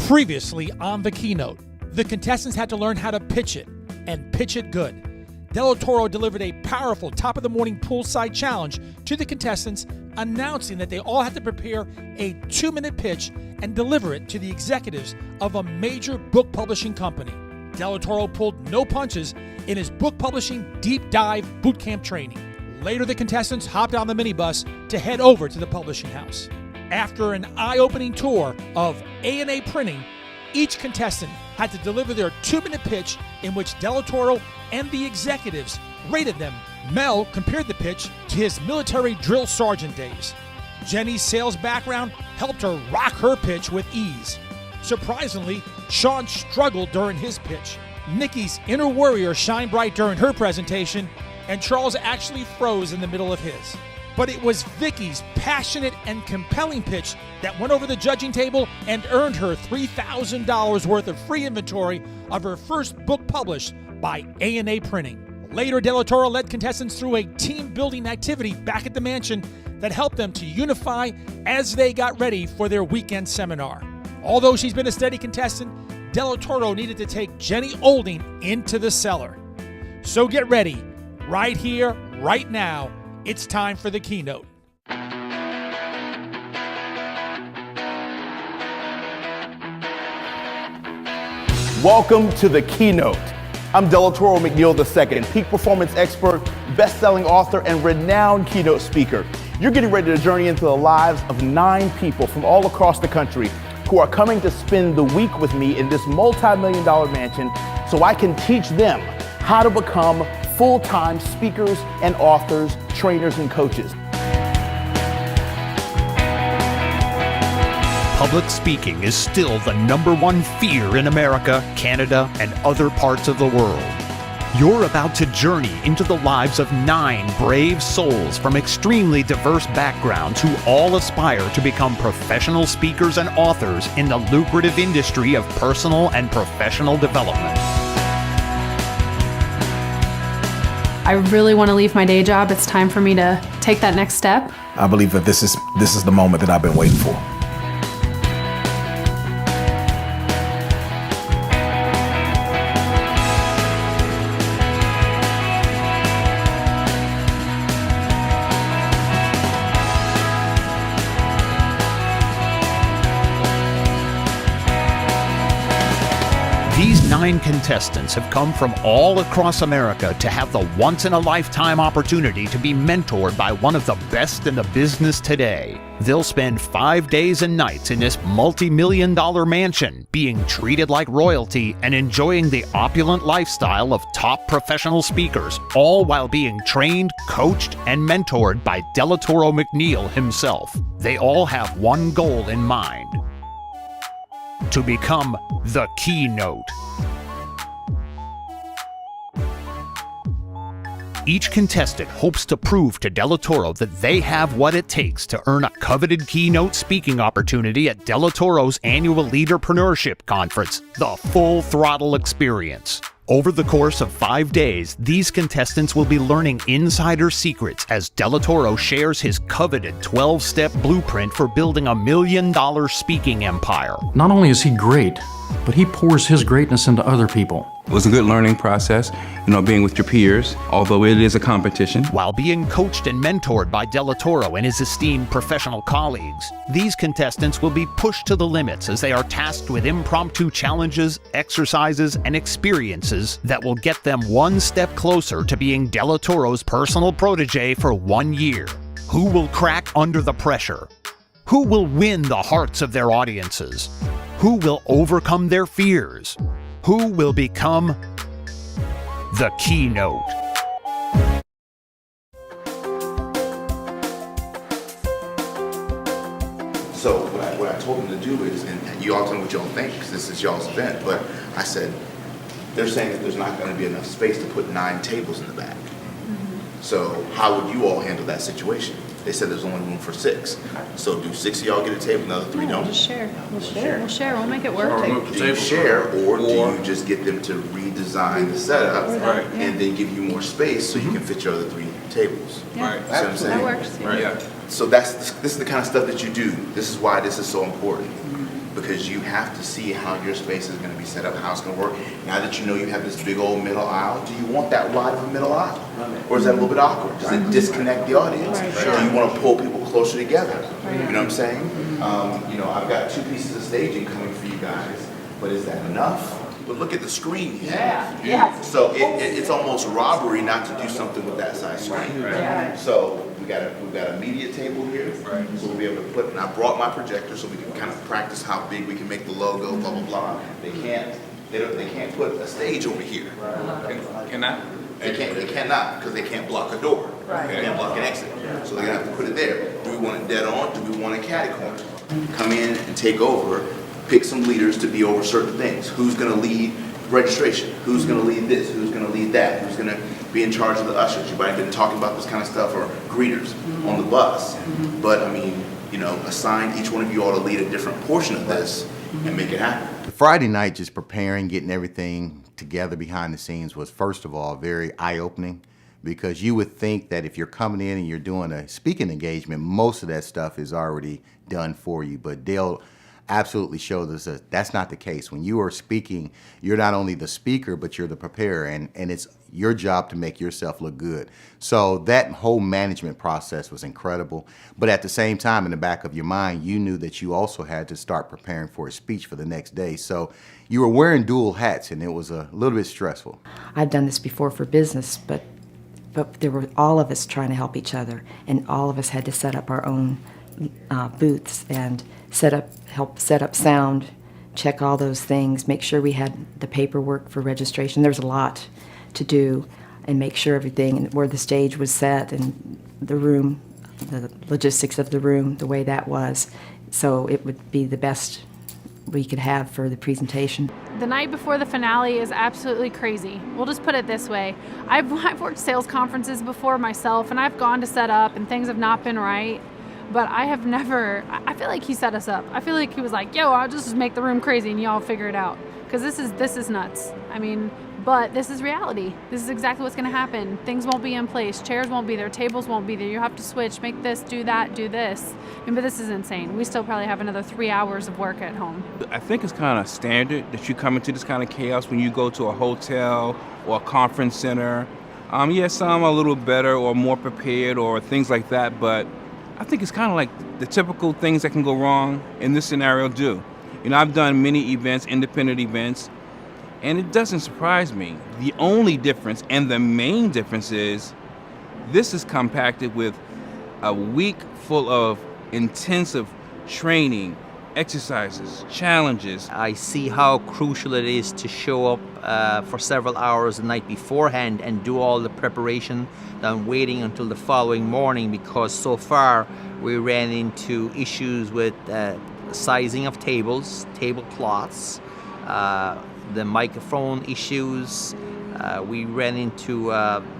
Previously on the keynote, the contestants had to learn how to pitch it, and pitch it good. Delatorro delivered a powerful top-of-the-morning poolside challenge to the contestants, announcing that they all had to prepare a 2-minute pitch and deliver it to the executives of a major book publishing company. Delatorro pulled no punches in his book publishing deep dive bootcamp training. Later, the contestants hopped on the minibus to head over to the publishing house. After an eye-opening tour of A&A printing, each contestant had to deliver their 2-minute pitch in which Delatorro and the executives rated them. Mel compared the pitch to his military drill sergeant days. Jenny's sales background helped her rock her pitch with ease. Surprisingly, Sean struggled during his pitch. Nikki's inner warrior shined bright during her presentation, and Charles actually froze in the middle of his. But it was Vicky's passionate and compelling pitch that went over the judging table and earned her $3,000 worth of free inventory of her first book published by A&A Printing. Later, Delatorro led contestants through a team-building activity back at the mansion that helped them to unify as they got ready for their weekend seminar. Although she's been a steady contestant, Delatorro needed to take Jenny Olding into the cellar. So get ready, right here, right now. It's time for the keynote. Welcome to the keynote. I'm Delatorro McNeal II, peak performance expert, best-selling author, and renowned keynote speaker. You're getting ready to journey into the lives of 9 people from all across the country who are coming to spend the week with me in this multi-million-dollar mansion so I can teach them how to become full-time speakers and authors, trainers and coaches. Public speaking is still the #1 fear in America, Canada, and other parts of the world. You're about to journey into the lives of 9 brave souls from extremely diverse backgrounds who all aspire to become professional speakers and authors in the lucrative industry of personal and professional development. I really want to leave my day job. It's time for me to take that next step. I believe that this is the moment that I've been waiting for. These 9 contestants have come from all across America to have the once-in-a-lifetime opportunity to be mentored by one of the best in the business today. They'll spend 5 days and nights in this multi-million-dollar mansion, being treated like royalty and enjoying the opulent lifestyle of top professional speakers, all while being trained, coached, and mentored by Delatorro McNeal himself. They all have one goal in mind: to become the keynote. Each contestant hopes to prove to Delatorro that they have what it takes to earn a coveted keynote speaking opportunity at Delatorro's annual Leaderpreneurship Conference, the Full Throttle Experience. Over the course of 5 days, these contestants will be learning insider secrets as Delatorro shares his coveted 12-step blueprint for building a $1 million speaking empire. Not only is he great, but he pours his greatness into other people. It was a good learning process, being with your peers, although it is a competition. While being coached and mentored by Delatorro and his esteemed professional colleagues, these contestants will be pushed to the limits as they are tasked with impromptu challenges, exercises, and experiences that will get them one step closer to being Delatorro's personal protege for 1 year. Who will crack under the pressure? Who will win the hearts of their audiences? Who will overcome their fears? Who will become the keynote? So what I told them to do is, and you all tell me what y'all think, because this is y'all's event, but I said, they're saying that there's not going to be enough space to put 9 tables in the back. So how would you all handle that situation? They said there's only room for 6. So do 6 of y'all get a table, another 3 don't? We'll share. We'll share. We'll make it work. Do you share, or do you just get them to redesign the setup and then give you more space so you can fit your other 3 tables? Yeah. Right. See what I'm saying? That works. Right. Yeah. So this is the kind of stuff that you do. This is why this is so important. because you have to see how your space is going to be set up, how it's going to work. Now that you know you have this big old middle aisle, do you want that wide of a middle aisle? Or is that a little bit awkward? Does it disconnect the audience? Do you want to pull people closer together? You know what I'm saying? You know, I've got 2 pieces of staging coming for you guys, but is that enough? But look at the screen here. Yeah. So it's almost robbery not to do something with that size screen. So we've got a media table here, so we'll be able to put. And I brought my projector so we can kind of practice how big we can make the logo. Blah blah blah. They can't put a stage over here. Cannot? They cannot because they can't block a door. They can't block an exit. So they're gonna have to put it there. Do we want it dead on? Do we want a catty corner? Come in and take over. Pick some leaders to be over certain things. Who's going to lead registration? Who's going to lead this? Who's going to lead that? Who's going to be in charge of the ushers? You might have been talking about this kind of stuff, or greeters on the bus. But I mean, you know, assign each one of you all to lead a different portion of this and make it happen. Friday night, just preparing, getting everything together behind the scenes was, first of all, very eye-opening, because you would think that if you're coming in and you're doing a speaking engagement, most of that stuff is already done for you. But Dale absolutely showed us that that's not the case. When you are speaking, you're not only the speaker, but you're the preparer, and it's your job to make yourself look good. So that whole management process was incredible. But at the same time, in the back of your mind, you knew that you also had to start preparing for a speech for the next day. So you were wearing dual hats, and it was a little bit stressful. I've done this before for business, but there were all of us trying to help each other, and all of us had to set up our own booths and help set up sound, check all those things, make sure we had the paperwork for registration. There was a lot to do, and make sure everything, and where the stage was set, and the room, the logistics of the room, the way that was, so it would be the best we could have for the presentation. The night before the finale is absolutely crazy. We'll just put it this way. I've worked sales conferences before myself, and I've gone to set up, and things have not been right. But I have never, I feel like he set us up. I feel like he was like, yo, I'll just make the room crazy and y'all figure it out. Because this is nuts. I mean, but this is reality. This is exactly what's gonna happen. Things won't be in place, chairs won't be there, tables won't be there. You have to switch, make this, do that, do this. But this is insane. We still probably have another 3 hours of work at home. I think it's kind of standard that you come into this kind of chaos when you go to a hotel or a conference center. Yeah, some are a little better or more prepared or things like that, but I think it's kind of like the typical things that can go wrong in this scenario do. You know, I've done many events, independent events, and it doesn't surprise me. The only difference, and the main difference, is this is compacted with a week full of intensive training, exercises, challenges. I see how crucial it is to show up for several hours the night beforehand and do all the preparation than waiting until the following morning, because so far we ran into issues with sizing of tables, tablecloths, the microphone issues. We ran into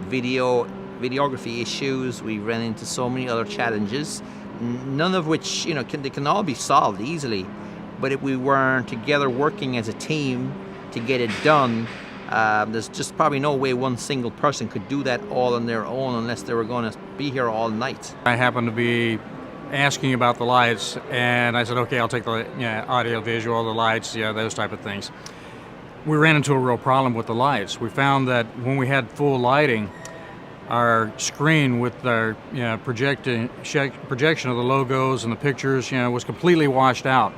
videography issues. We ran into so many other challenges, none of which, you know, they can all be solved easily. But if we weren't together working as a team to get it done, there's just probably no way one single person could do that all on their own unless they were going to be here all night. I happened to be asking about the lights, and I said, okay, I'll take the audio, visual, the lights, those type of things. We ran into a real problem with the lights. We found that when we had full lighting, our screen with our projection of the logos and the pictures was completely washed out.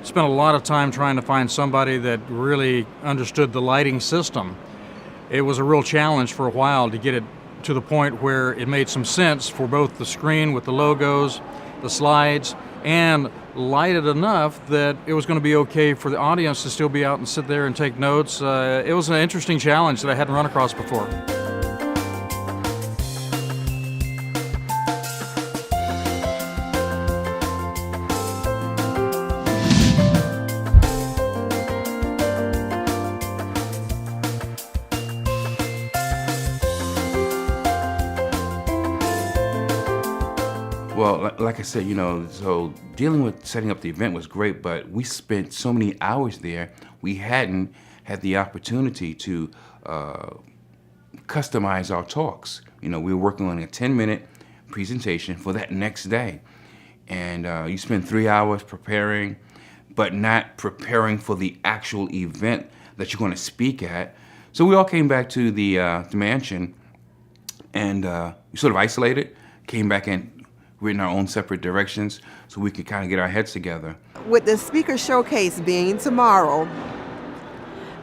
Spent a lot of time trying to find somebody that really understood the lighting system. It was a real challenge for a while to get it to the point where it made some sense for both the screen with the logos, the slides, and lighted enough that it was going to be okay for the audience to still be out and sit there and take notes. It was an interesting challenge that I hadn't run across before. Well, like I said, so dealing with setting up the event was great, but we spent so many hours there, we hadn't had the opportunity to customize our talks. We were working on a 10-minute presentation for that next day. And you spend 3 hours preparing but not preparing for the actual event that you're going to speak at. So we all came back to the mansion, and we sort of isolated, came back and went in our own separate directions so we could kind of get our heads together. With the speaker showcase being tomorrow,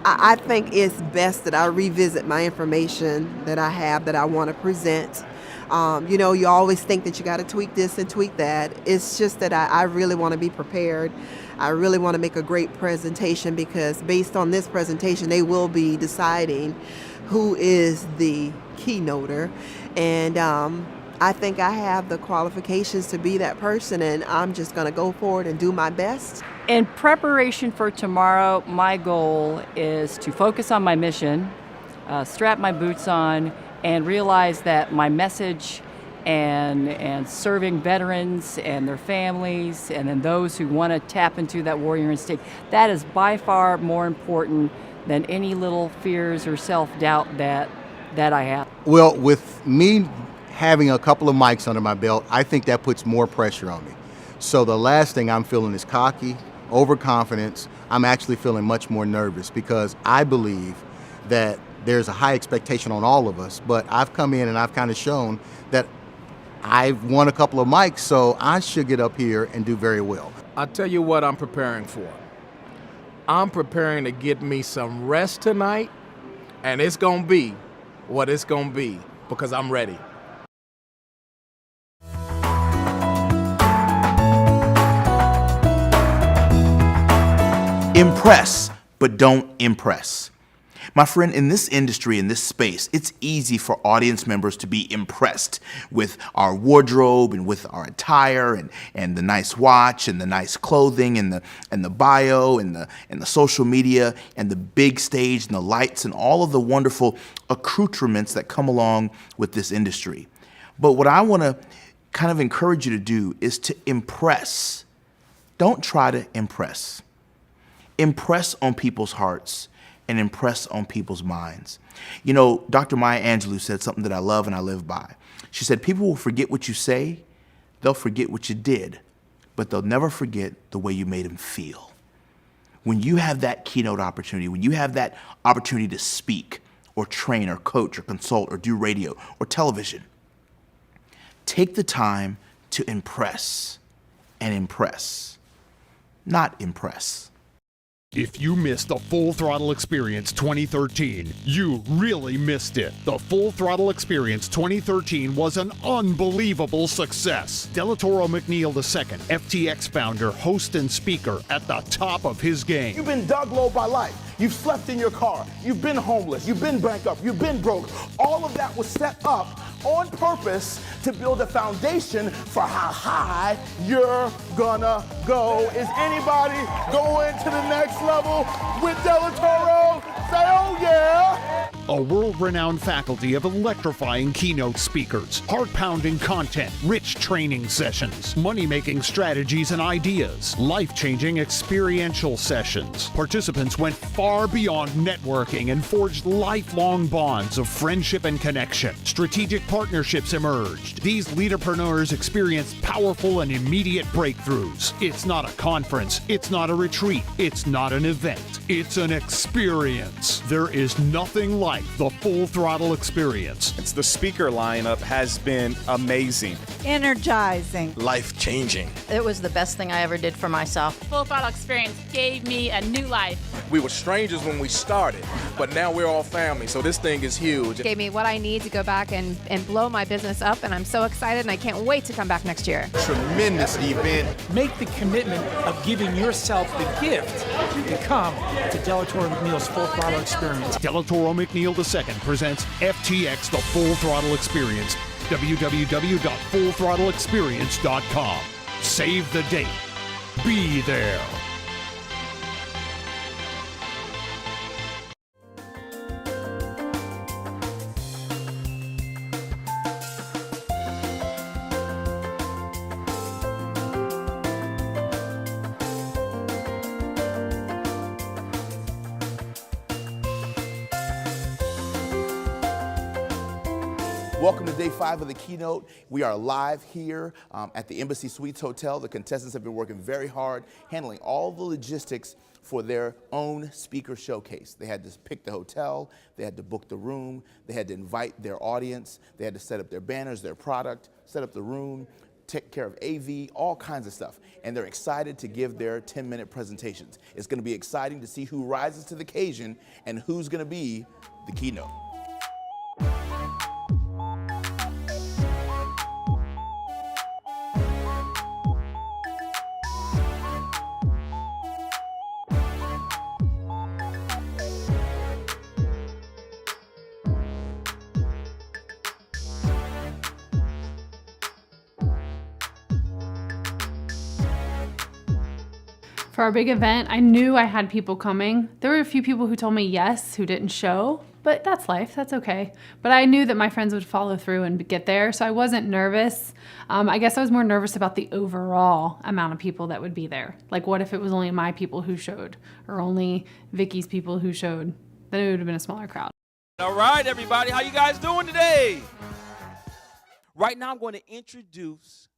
I think it's best that I revisit my information that I have that I want to present. You know, you always think that you got to tweak this and tweak that. It's just that I really want to be prepared. I really want to make a great presentation, because based on this presentation, they will be deciding who is the keynoter. And I think I have the qualifications to be that person, and I'm just going to go forward and do my best. In preparation for tomorrow, my goal is to focus on my mission, strap my boots on, and realize that my message and serving veterans and their families, and then those who want to tap into that warrior instinct, that is by far more important than any little fears or self-doubt that I have. Well, with me having a couple of mics under my belt, I think that puts more pressure on me. So the last thing I'm feeling is cocky, overconfidence. I'm actually feeling much more nervous, because I believe that there's a high expectation on all of us, but I've come in and I've kind of shown that I've won a couple of mics, so I should get up here and do very well. I'll tell you what I'm preparing for. I'm preparing to get me some rest tonight, and it's gonna be what it's gonna be, because I'm ready. Impress, but don't impress. My friend, in this industry, in this space, it's easy for audience members to be impressed with our wardrobe and with our attire and the nice watch and the nice clothing and the bio and the social media and the big stage and the lights and all of the wonderful accoutrements that come along with this industry. But what I want to kind of encourage you to do is to impress. Don't try to impress. Impress on people's hearts and impress on people's minds. You know, Dr. Maya Angelou said something that I love and I live by. She said, people will forget what you say, they'll forget what you did, but they'll never forget the way you made them feel. When you have that keynote opportunity, when you have that opportunity to speak or train or coach or consult or do radio or television, take the time to impress and impress, not impress. If you missed the Full Throttle Experience 2013, you really missed it. The Full Throttle Experience 2013 was an unbelievable success. Delatorro McNeal II, FTX founder, host, and speaker at the top of his game. You've been dug low by life. You've slept in your car. You've been homeless. You've been bankrupt. You've been broke. All of that was set up on purpose to build a foundation for how high you're gonna go. Is anybody going to the next level with Delatorro? Say, oh yeah! A world-renowned faculty of electrifying keynote speakers, heart-pounding content, rich training sessions, money-making strategies and ideas, life-changing experiential sessions. Participants went far beyond networking and forged lifelong bonds of friendship and connection. Strategic partnerships emerged. These leaderpreneurs experienced powerful and immediate breakthroughs. It's not a conference. It's not a retreat. It's not an event. It's an experience. There is nothing like the Full Throttle Experience. The speaker lineup has been amazing. Energizing. Life-changing. It was the best thing I ever did for myself. Full Throttle Experience gave me a new life. We were strangers when we started, but now we're all family, so this thing is huge. It gave me what I need to go back and blow my business up, and I'm so excited, and I can't wait to come back next year. Tremendous event. Make the commitment of giving yourself the gift to come to Delatorro McNeal's Full Throttle Experience. Delatorro McNeal II presents FTX, the Full Throttle Experience. www.fullthrottleexperience.com. Save the date. Be there. Welcome to day 5 of the keynote. We are live here at the Embassy Suites Hotel. The contestants have been working very hard, handling all the logistics for their own speaker showcase. They had to pick the hotel, they had to book the room, they had to invite their audience, they had to set up their banners, their product, set up the room, take care of AV, all kinds of stuff. And they're excited to give their 10-minute presentations. It's gonna be exciting to see who rises to the occasion and who's gonna be the keynote. For our big event, I knew I had people coming. There were a few people who told me yes, who didn't show, but that's life, that's okay. But I knew that my friends would follow through and get there, so I wasn't nervous. I guess I was more nervous about the overall amount of people that would be there. Like, what if it was only my people who showed, or only Vicky's people who showed? Then it would have been a smaller crowd. All right, everybody, how you guys doing today? Right now, I'm going to introduce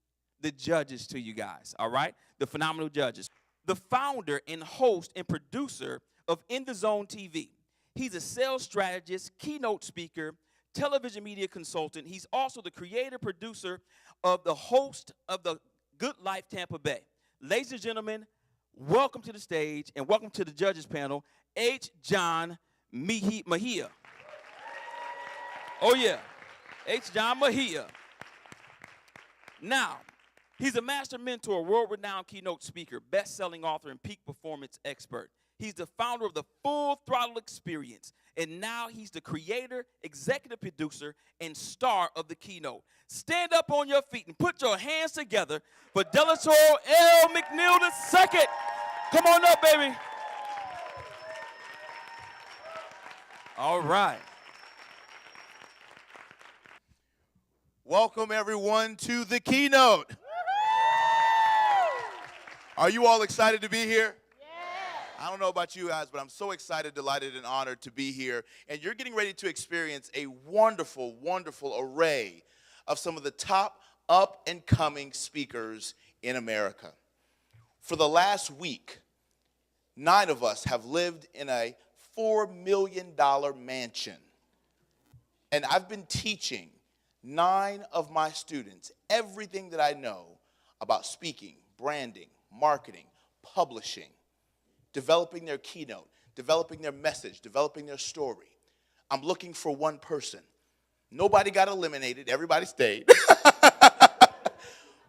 the judges to you guys, all right? The phenomenal judges. The founder and host and producer of In the Zone TV. He's a sales strategist, keynote speaker, television media consultant. He's also the creator, producer of the host of the Good Life Tampa Bay. Ladies and gentlemen, welcome to the stage and welcome to the judges panel, H. John Mejia. Oh yeah, H. John Mejia. Now, he's a master mentor, world-renowned keynote speaker, best-selling author, and peak performance expert. He's the founder of the Full Throttle Experience, and now he's the creator, executive producer, and star of the keynote. Stand up on your feet and put your hands together for Delatorro McNeal II. Come on up, baby. All right. Welcome, everyone, to the keynote. Are you all excited to be here? I don't know about you guys, but I'm so excited, delighted, and honored to be here. And you're getting ready to experience a wonderful, wonderful array of some of the top up-and-coming speakers in America. For the last week, 9 of us have lived in a $4 million mansion. And I've been teaching 9 of my students everything that I know about speaking, branding, marketing, publishing, developing their keynote, developing their message, developing their story. I'm looking for one person. Nobody got eliminated, everybody stayed.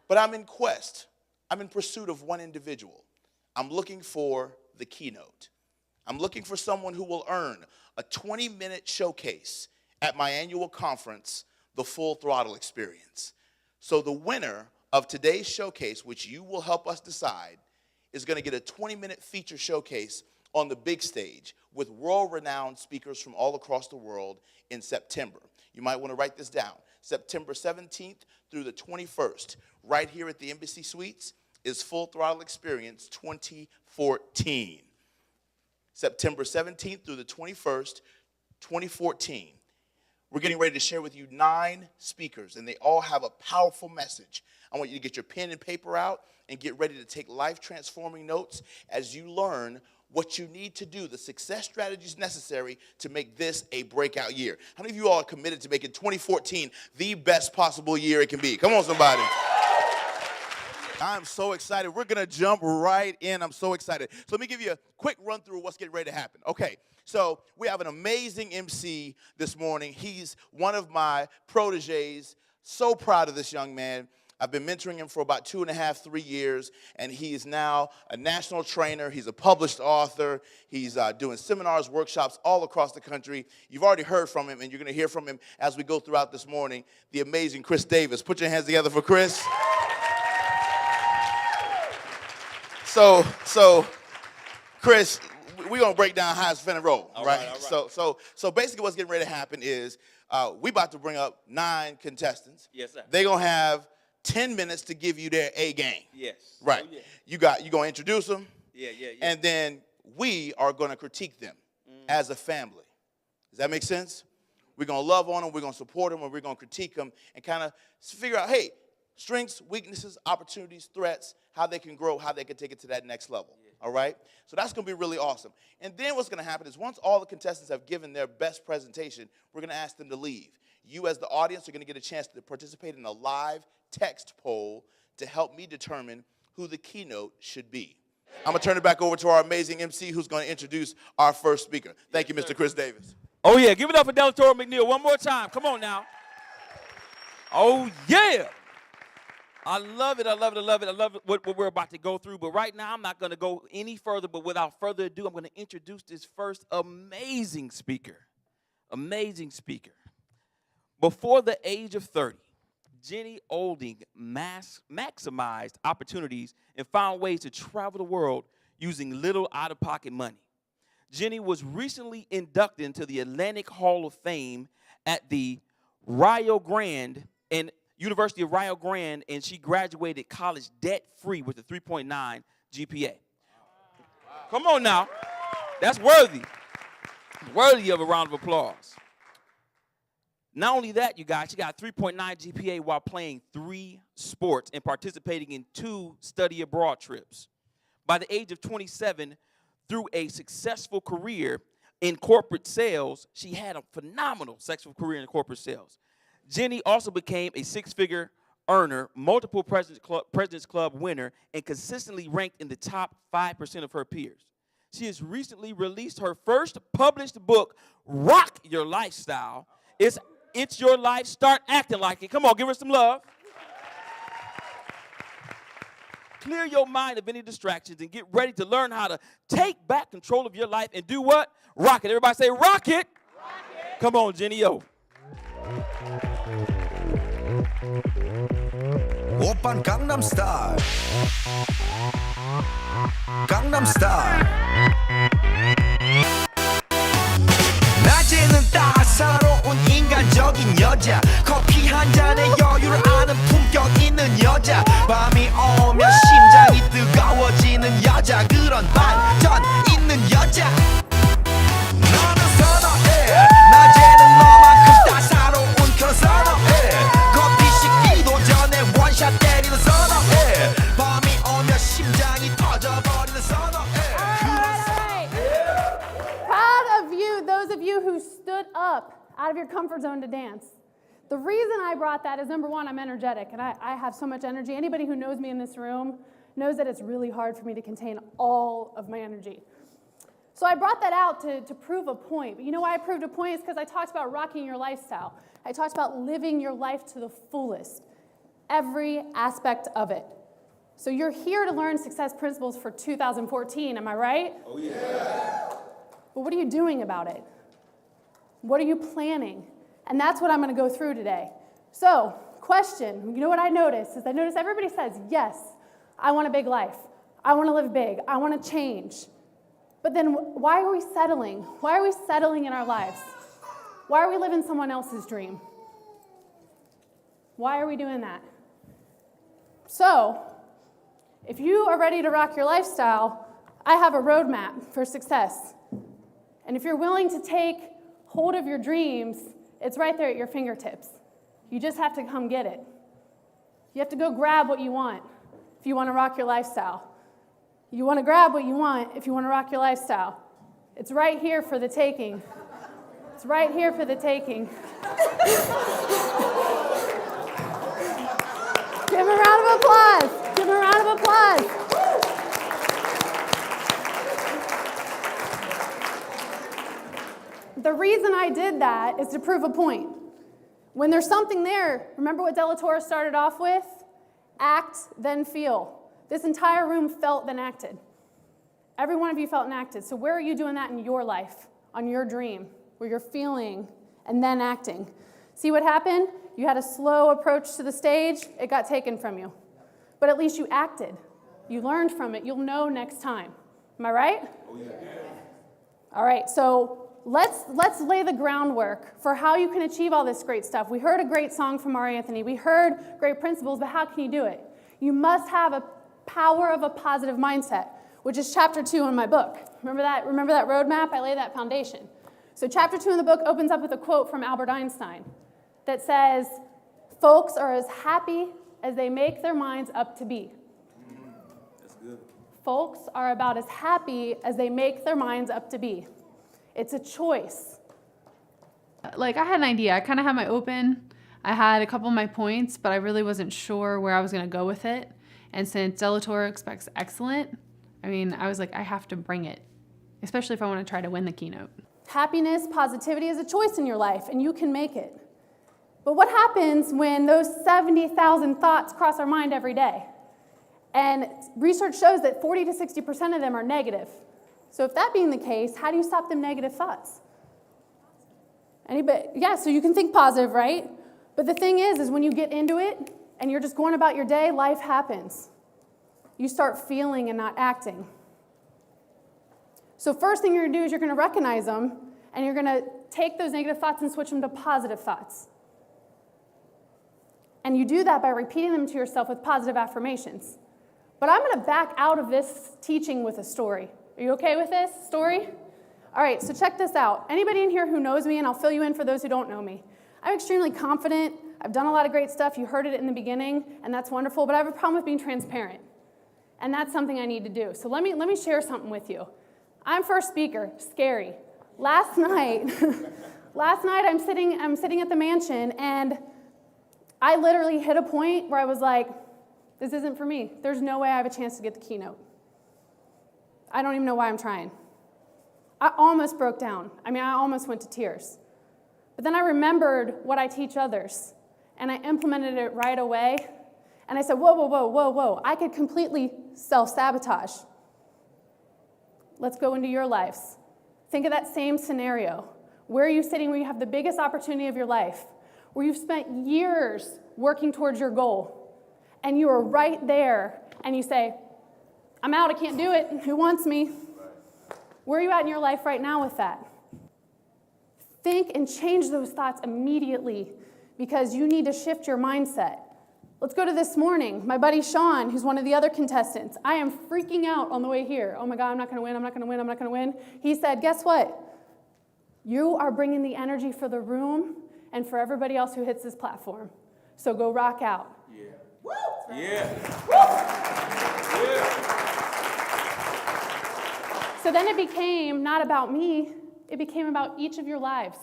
But I'm in quest. I'm in pursuit of one individual. I'm looking for the keynote. I'm looking for someone who will earn a 20-minute showcase at my annual conference, the Full Throttle Experience. So the winner of today's showcase, which you will help us decide, is going to get a 20-minute feature showcase on the big stage with world-renowned speakers from all across the world in September. You might want to write this down. September 17th through the 21st, right here at the Embassy Suites, is Full Throttle Experience 2014. September 17th through the 21st, 2014. We're getting ready to share with you 9 speakers, and they all have a powerful message. I want you to get your pen and paper out and get ready to take life-transforming notes as you learn what you need to do, the success strategies necessary to make this a breakout year. How many of you all are committed to making 2014 the best possible year it can be? Come on, somebody. I'm so excited. We're going to jump right in. I'm so excited. So let me give you a quick run through of what's getting ready to happen. Okay, so we have an amazing MC this morning. He's one of my proteges. So proud of this young man. I've been mentoring him for about 2.5, 3 years, and he is now a national trainer. He's a published author. He's doing seminars, workshops all across the country. You've already heard from him, and you're going to hear from him as we go throughout this morning. The amazing Chris Davis. Put your hands together for Chris. So, Chris, we're going to break down how it's finna roll, right? So basically what's getting ready to happen is we about to bring up 9 contestants. Yes, sir. They're going to have 10 minutes to give you their A game. Yes. Right. Oh, yeah. You're going to introduce them. Yeah. And then we are going to critique them as a family. Does that make sense? We're going to love on them, we're going to support them, and we're going to critique them and kind of figure out, hey, strengths, weaknesses, opportunities, threats, how they can grow, how they can take it to that next level. All right? So that's going to be really awesome. And then what's going to happen is once all the contestants have given their best presentation, we're going to ask them to leave. You as the audience are going to get a chance to participate in a live text poll to help me determine who the keynote should be. I'm going to turn it back over to our amazing MC who's going to introduce our first speaker. Thank you, Mr. Chris Davis. Oh, yeah. Give it up for Delatorro McNeal one more time. Come on now. Oh, yeah. I love it. I love it. I love it. I love it, what we're about to go through. But right now, I'm not going to go any further. But without further ado, I'm going to introduce this first amazing speaker. Amazing speaker. Before the age of 30, Jenny Olding maximized opportunities and found ways to travel the world using little out-of-pocket money. Jenny was recently inducted into the Atlantic Hall of Fame at the Rio Grande and University of Rio Grande, and she graduated college debt-free with a 3.9 GPA. Come on now. That's worthy. Worthy of a round of applause. Not only that, you guys, she got a 3.9 GPA while playing 3 sports and participating in 2 study abroad trips. By the age of 27, through a successful career in corporate sales, she had a phenomenal successful career in corporate sales. Jenny also became a 6-figure earner, multiple President's Club winner, and consistently ranked in the top 5% of her peers. She has recently released her first published book, Rock Your Lifestyle. It's your life. Start acting like it. Come on, give her some love. Clear your mind of any distractions and get ready to learn how to take back control of your life and do what? Rock it. Everybody say, rock it. Rock it. Come on, Jenny O. 오빤 강남 스타일 강남 스타일 낮에는 따사로운 인간적인 여자 커피 한 잔에 여유를 아는 품격 있는 여자 밤이 오면 심장이 뜨거워지는 여자 그런 반전 있는 여자 너는 선호해 낮에는 너만큼 따사로운 그런 선호해 커피 식기도 전에 원샷 때리는 선호해 밤이 오면 심장이 터져버리는 선호해 Proud of you, those of you who stood up out of your comfort zone to dance. The reason I brought that is, number one, I'm energetic, and I have so much energy. Anybody who knows me in this room knows that it's really hard for me to contain all of my energy. So I brought that out to prove a point. But you know why I proved a point? It's because I talked about rocking your lifestyle. I talked about living your life to the fullest, every aspect of it. So you're here to learn success principles for 2014, am I right? Oh, yeah. But what are you doing about it? What are you planning? And that's what I'm going to go through today. So, question, you know what I noticed is everybody says, yes, I want a big life. I want to live big. I want to change. But then why are we settling? Why are we settling in our lives? Why are we living someone else's dream? Why are we doing that? So, if you are ready to rock your lifestyle, I have a roadmap for success. And if you're willing to take hold of your dreams, it's right there at your fingertips. You just have to come get it. You have to go grab what you want if you want to rock your lifestyle. You want to grab what you want if you want to rock your lifestyle. It's right here for the taking. It's right here for the taking. Give him a round of applause. Give him a round of applause. The reason I did that is to prove a point. When there's something there, remember what Delatorro started off with? Act, then feel. This entire room felt, then acted. Every one of you felt and acted. So where are you doing that in your life, on your dream, where you're feeling and then acting? See what happened? You had a slow approach to the stage. It got taken from you. But at least you acted. You learned from it. You'll know next time. Am I right? Oh, yeah. All right, so let's lay the groundwork for how you can achieve all this great stuff. We heard a great song from R. Anthony. We heard great principles, but how can you do it? You must have a power of a positive mindset, which is chapter 2 in my book. Remember that roadmap? I laid that foundation. So chapter 2 in the book opens up with a quote from Albert Einstein that says, folks are as happy as they make their minds up to be. That's good. Folks are about as happy as they make their minds up to be. It's a choice. Like, I had an idea. I kind of had my open. I had a couple of my points, but I really wasn't sure where I was going to go with it. And since Delatorro expects excellent, I was like, I have to bring it, especially if I want to try to win the keynote. Happiness, positivity is a choice in your life, and you can make it. But what happens when those 70,000 thoughts cross our mind every day? And research shows that 40 to 60% of them are negative. So if that being the case, how do you stop them negative thoughts? Anybody? Yeah, so you can think positive, right? But the thing is when you get into it and you're just going about your day, life happens. You start feeling and not acting. So first thing you're going to do is you're going to recognize them, and you're going to take those negative thoughts and switch them to positive thoughts. And you do that by repeating them to yourself with positive affirmations. But I'm going to back out of this teaching with a story. Are you okay with this story? All right, so check this out. Anybody in here who knows me, and I'll fill you in for those who don't know me. I'm extremely confident. I've done a lot of great stuff. You heard it in the beginning, and that's wonderful. But I have a problem with being transparent. And that's something I need to do. So let me share something with you. I'm first speaker, scary. Last night I'm sitting at the mansion, and I literally hit a point where I was like, this isn't for me. There's no way I have a chance to get the keynote. I don't even know why I'm trying. I almost broke down. I almost went to tears. But then I remembered what I teach others, and I implemented it right away. And I said, whoa. I could completely self-sabotage. Let's go into your lives. Think of that same scenario. Where are you sitting where you have the biggest opportunity of your life, where you've spent years working towards your goal, and you are right there, and you say, I'm out, I can't do it. Who wants me? Where are you at in your life right now with that? Think and change those thoughts immediately, because you need to shift your mindset. Let's go to this morning. My buddy Sean, who's one of the other contestants, I am freaking out on the way here. Oh my God, I'm not going to win. He said, guess what? You are bringing the energy for the room and for everybody else who hits this platform. So go rock out. Yeah. Woo! Yeah. Woo! Yeah. So then it became not about me, it became about each of your lives.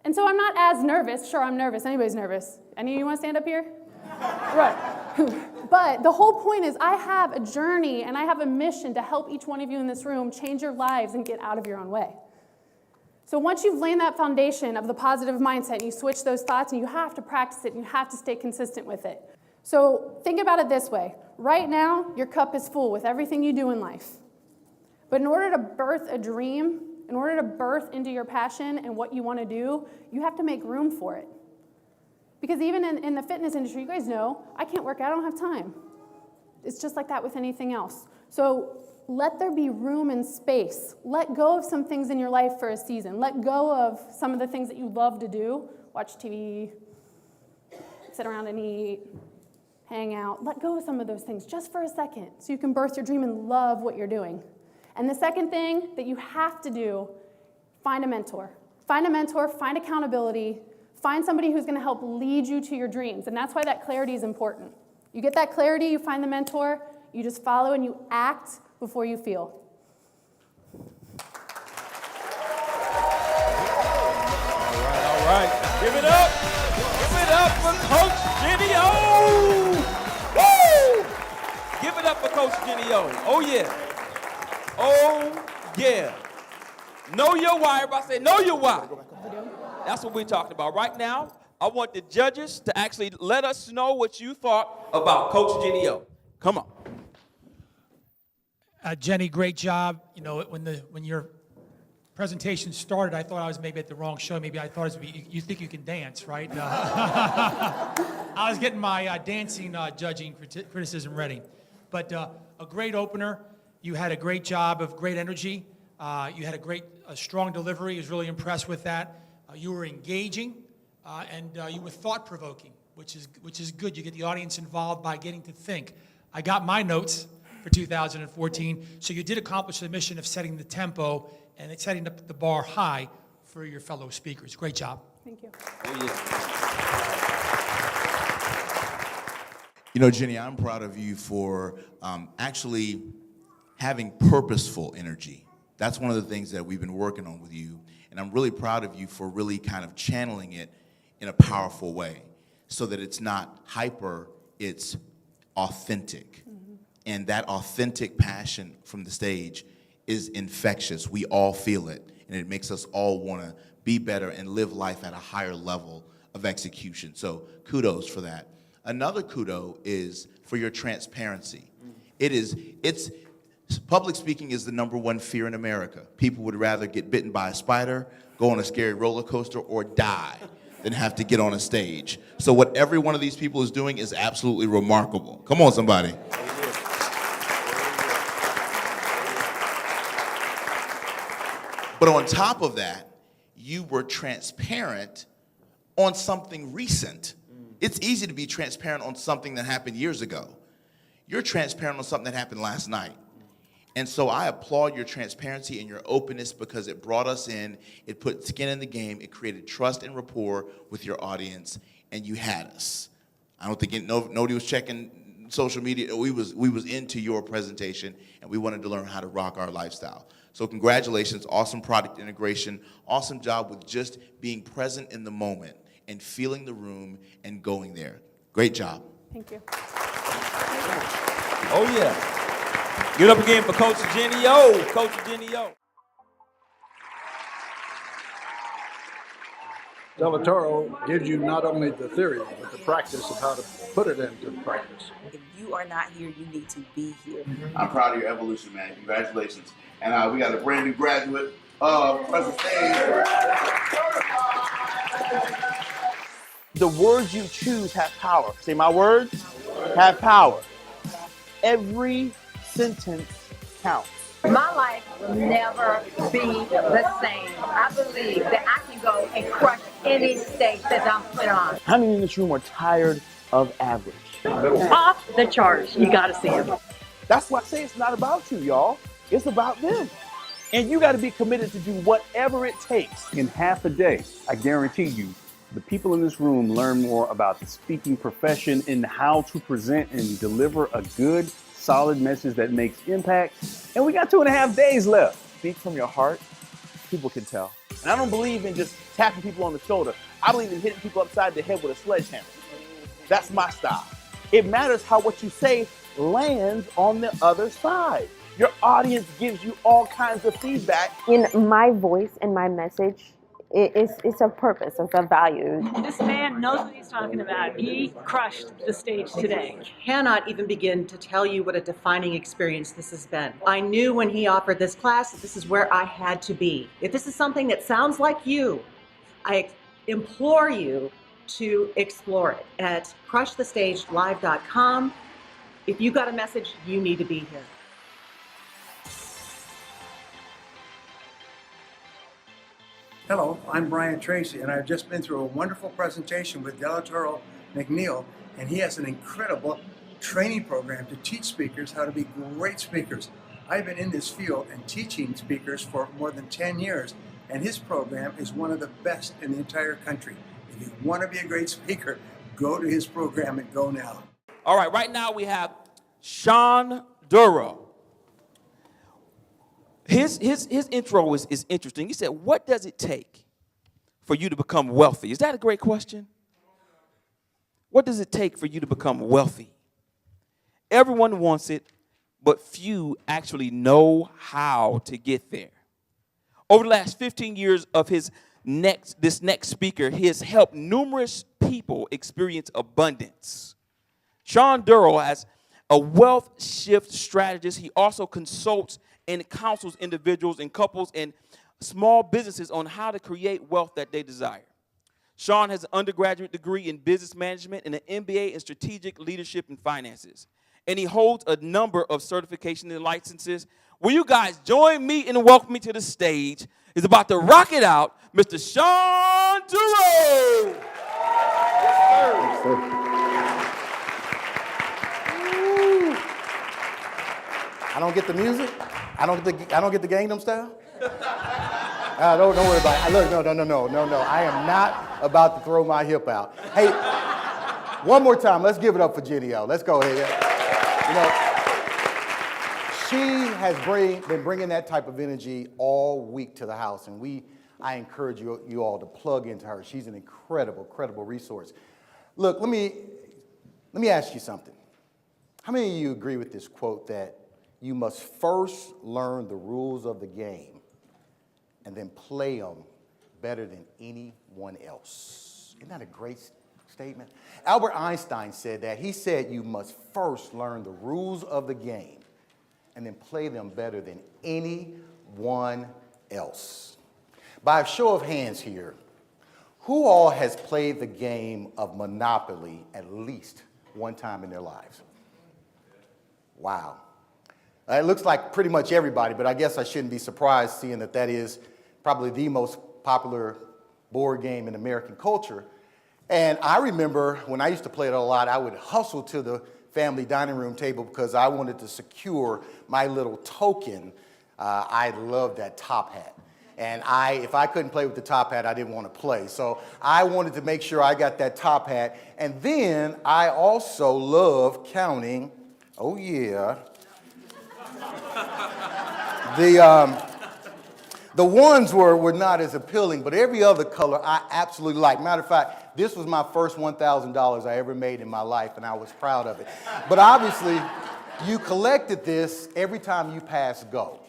And so I'm not as nervous. Sure, I'm nervous. Anybody's nervous. Any of you want to stand up here? Right. But the whole point is I have a journey and I have a mission to help each one of you in this room change your lives and get out of your own way. So once you've laid that foundation of the positive mindset and you switch those thoughts, and you have to practice it and you have to stay consistent with it. So think about it this way. Right now, your cup is full with everything you do in life. But in order to birth a dream, in order to birth into your passion and what you want to do, you have to make room for it. Because even in the fitness industry, you guys know, I can't work out, I don't have time. It's just like that with anything else. So let there be room and space. Let go of some things in your life for a season. Let go of some of the things that you love to do. Watch TV, sit around and eat, hang out. Let go of some of those things just for a second so you can birth your dream and love what you're doing. And the second thing that you have to do, find a mentor. Find a mentor, find accountability, find somebody who's going to help lead you to your dreams. And that's why that clarity is important. You get that clarity, you find the mentor, you just follow and you act before you feel. All right. Give it up. Give it up for Coach Jenny O. Woo! Give it up for Coach Jenny O. Oh, yeah. Oh, yeah. Know your why. Everybody say, know your why. That's what we're talking about. Right now, I want the judges to actually let us know what you thought about Coach Jenny O. Come on. Jenny, great job. You know, when your presentation started, I thought I was maybe at the wrong show. Maybe I thought it was, you think you can dance, right? I was getting my dancing judging criticism ready. But a great opener. You had a great job of great energy. You had a strong delivery. I was really impressed with that. You were engaging, and you were thought-provoking, which is good. You get the audience involved by getting to think. I got my notes for 2014, so you did accomplish the mission of setting the tempo and it's setting the bar high for your fellow speakers. Great job. Thank you. You know, Jenny, I'm proud of you for actually having purposeful energy. That's one of the things that we've been working on with you. And I'm really proud of you for really kind of channeling it in a powerful way so that it's not hyper, it's authentic. And that authentic passion from the stage is infectious. We all feel it, and it makes us all want to be better and live life at a higher level of execution. So kudos for that. Another kudo is for your transparency. Public speaking is the #1 fear in America. People would rather get bitten by a spider, go on a scary roller coaster, or die than have to get on a stage. So what every one of these people is doing is absolutely remarkable. Come on, somebody. But on top of that, you were transparent on something recent. It's easy to be transparent on something that happened years ago. You're transparent on something that happened last night. And so I applaud your transparency and your openness because it brought us in, it put skin in the game, it created trust and rapport with your audience, and you had us. I don't think nobody was checking social media. We was into your presentation, and we wanted to learn how to rock our lifestyle. So congratulations, awesome product integration, awesome job with just being present in the moment and feeling the room and going there. Great job. Thank you. Oh, yeah. Give it up again for Coach Jenny O. Coach Jenny O. Delatorro gives you not only the theory, but the practice of how to put it into practice. If you are not here, you need to be here. I'm proud of your evolution, man. Congratulations. And we got a brand new graduate present stage. The words you choose have power. Say, my words have power. Every sentence counts. My life will never be the same. I believe that I can go and crush any stage that I'm put on. How many in this room are tired of average? Off the charts. You got to see them. That's why I say it's not about you, y'all. It's about them. And you got to be committed to do whatever it takes. In half a day, I guarantee you, the people in this room learn more about the speaking profession and how to present and deliver a good, solid message that makes impact. And we got 2.5 days left. Speak from your heart. People can tell. And I don't believe in just tapping people on the shoulder. I believe in hitting people upside the head with a sledgehammer. That's my style. It matters how what you say lands on the other side. Your audience gives you all kinds of feedback. In my voice and my message, it's a purpose, it's a value. This man knows what he's talking about. He crushed the stage today. Cannot even begin to tell you what a defining experience this has been. I knew when he offered this class that this is where I had to be. If this is something that sounds like you, I implore you to explore it at crushthestagelive.com. If you got a message, you need to be here. Hello, I'm Brian Tracy, and I've just been through a wonderful presentation with Delatorro McNeal, and he has an incredible training program to teach speakers how to be great speakers. I've been in this field and teaching speakers for more than 10 years, and his program is one of the best in the entire country. If you want to be a great speaker, go to his program and go now. All right, right now we have Sean Duro. His intro is interesting. He said, what does it take for you to become wealthy? Is that a great question? What does it take for you to become wealthy? Everyone wants it, but few actually know how to get there. Over the last 15 years of this next speaker, he has helped numerous people experience abundance. Sean Duro has a wealth shift strategist. He also consults and counsels individuals and couples and small businesses on how to create wealth that they desire. Sean has an undergraduate degree in business management and an MBA in strategic leadership and finances. And he holds a number of certifications and licenses. Will you guys join me in welcoming me to the stage? He's about to rock it out, Mr. Sean Duro. Yes, sir. I don't get the music. I don't get the Gangnam Style. Don't worry about it. Look, no. I am not about to throw my hip out. Hey, one more time. Let's give it up for Genio. Let's go ahead. You know, she has been bringing that type of energy all week to the house, and I encourage you all to plug into her. She's an incredible resource. Look, let me ask you something. How many of you agree with this quote that you must first learn the rules of the game and then play them better than anyone else? Isn't that a great statement? Albert Einstein said that. He said you must first learn the rules of the game and then play them better than anyone else. By a show of hands here, who all has played the game of Monopoly at least one time in their lives? Wow. It looks like pretty much everybody, but I guess I shouldn't be surprised seeing that is probably the most popular board game in American culture. And I remember when I used to play it a lot, I would hustle to the family dining room table because I wanted to secure my little token. I loved that top hat. And if I couldn't play with the top hat, I didn't want to play. So I wanted to make sure I got that top hat. And then I also love counting, oh yeah, the ones were not as appealing, but every other color I absolutely like. Matter of fact, this was my first $1,000 I ever made in my life, and I was proud of it. But obviously, you collected this every time you passed go,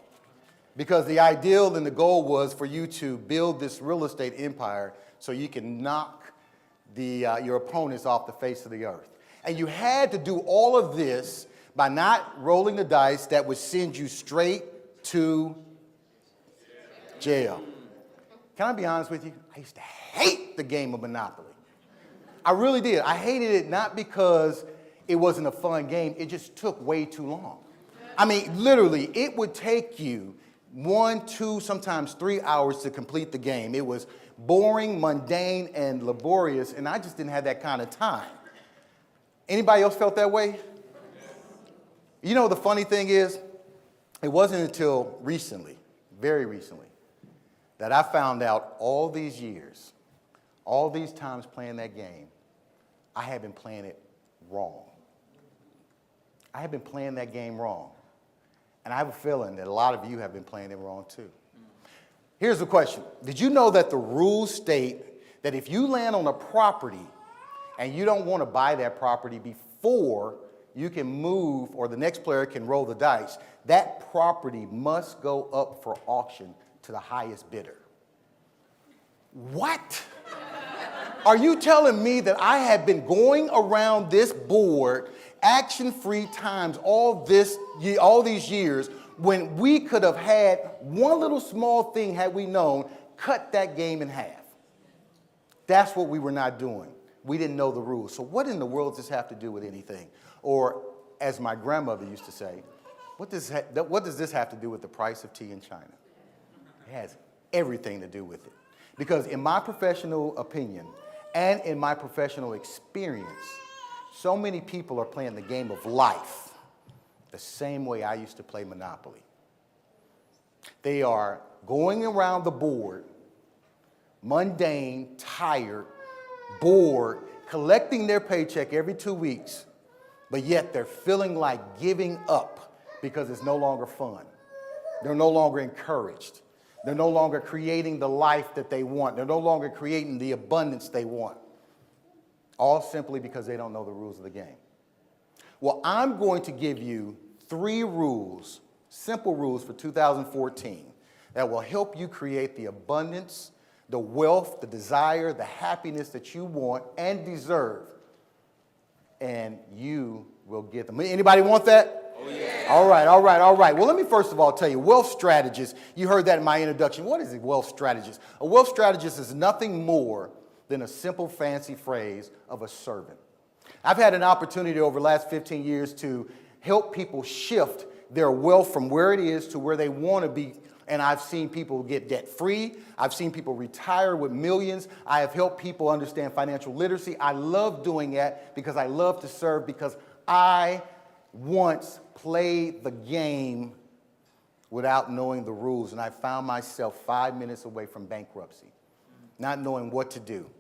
because the ideal and the goal was for you to build this real estate empire so you can knock your opponents off the face of the earth. And you had to do all of this by not rolling the dice that would send you straight to jail. Can I be honest with you? I used to hate the game of Monopoly. I really did. I hated it not because it wasn't a fun game. It just took way too long. I mean, literally, it would take you 1, 2, sometimes 3 hours to complete the game. It was boring, mundane, and laborious, and I just didn't have that kind of time. Anybody else felt that way? You know, the funny thing is, it wasn't until recently, very recently, that I found out all these years, all these times playing that game, I have been playing it wrong. I have been playing that game wrong. And I have a feeling that a lot of you have been playing it wrong too. Here's the question. Did you know that the rules state that if you land on a property and you don't want to buy that property before you can move or the next player can roll the dice, that property must go up for auction to the highest bidder? What? Are you telling me that I have been going around this board action-free times all these years when we could have had one little small thing, had we known, cut that game in half? That's what we were not doing. We didn't know the rules. So what in the world does this have to do with anything? Or, as my grandmother used to say, what does this have to do with the price of tea in China? It has everything to do with it. Because in my professional opinion and in my professional experience, so many people are playing the game of life the same way I used to play Monopoly. They are going around the board, mundane, tired, bored, collecting their paycheck every 2 weeks, but yet they're feeling like giving up because it's no longer fun. They're no longer encouraged. They're no longer creating the life that they want. They're no longer creating the abundance they want. All simply because they don't know the rules of the game. Well, I'm going to give you 3 rules, simple rules for 2014 that will help you create the abundance, the wealth, the desire, the happiness that you want and deserve. And you will get them. Anybody want that? Oh, yeah. All right. Well, let me first of all tell you, wealth strategist, you heard that in my introduction. What is a wealth strategist? A wealth strategist is nothing more than a simple fancy phrase of a servant. I've had an opportunity over the last 15 years to help people shift their wealth from where it is to where they want to be. And I've seen people get debt-free. I've seen people retire with millions. I have helped people understand financial literacy. I love doing that because I love to serve, because I once played the game without knowing the rules, and I found myself 5 minutes away from bankruptcy, not knowing what to do,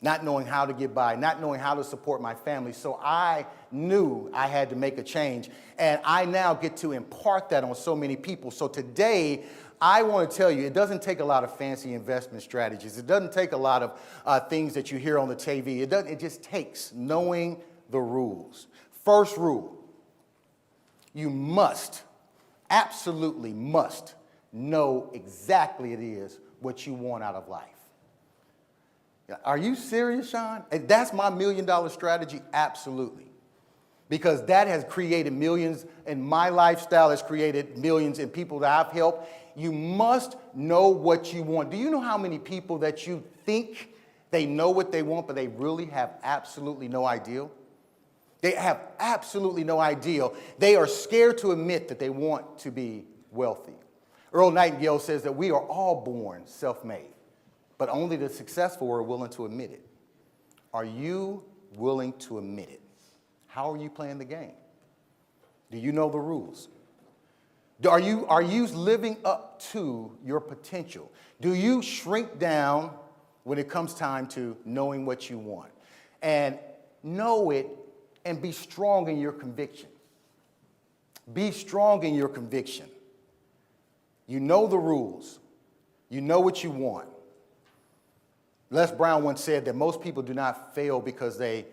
not knowing how to get by, not knowing how to support my family. So I knew I had to make a change, and I now get to impart that on so many people. So today, I want to tell you, it doesn't take a lot of fancy investment strategies. It doesn't take a lot of things that you hear on the TV. It just takes knowing the rules. First rule, you must, absolutely must, know exactly it is what you want out of life. Are you serious, Sean? And that's my $1 million strategy? Absolutely. Because that has created millions, and my lifestyle has created millions in people that I've helped. You must know what you want. Do you know how many people that you think they know what they want, but they really have absolutely no idea? They have absolutely no idea. They are scared to admit that they want to be wealthy. Earl Nightingale says that we are all born self-made, but only the successful are willing to admit it. Are you willing to admit it? How are you playing the game? Do you know the rules? Are you living up to your potential? Do you shrink down when it comes time to knowing what you want? And know it and be strong in your conviction. Be strong in your conviction. You know the rules. You know what you want. Les Brown once said that most people do not fail because they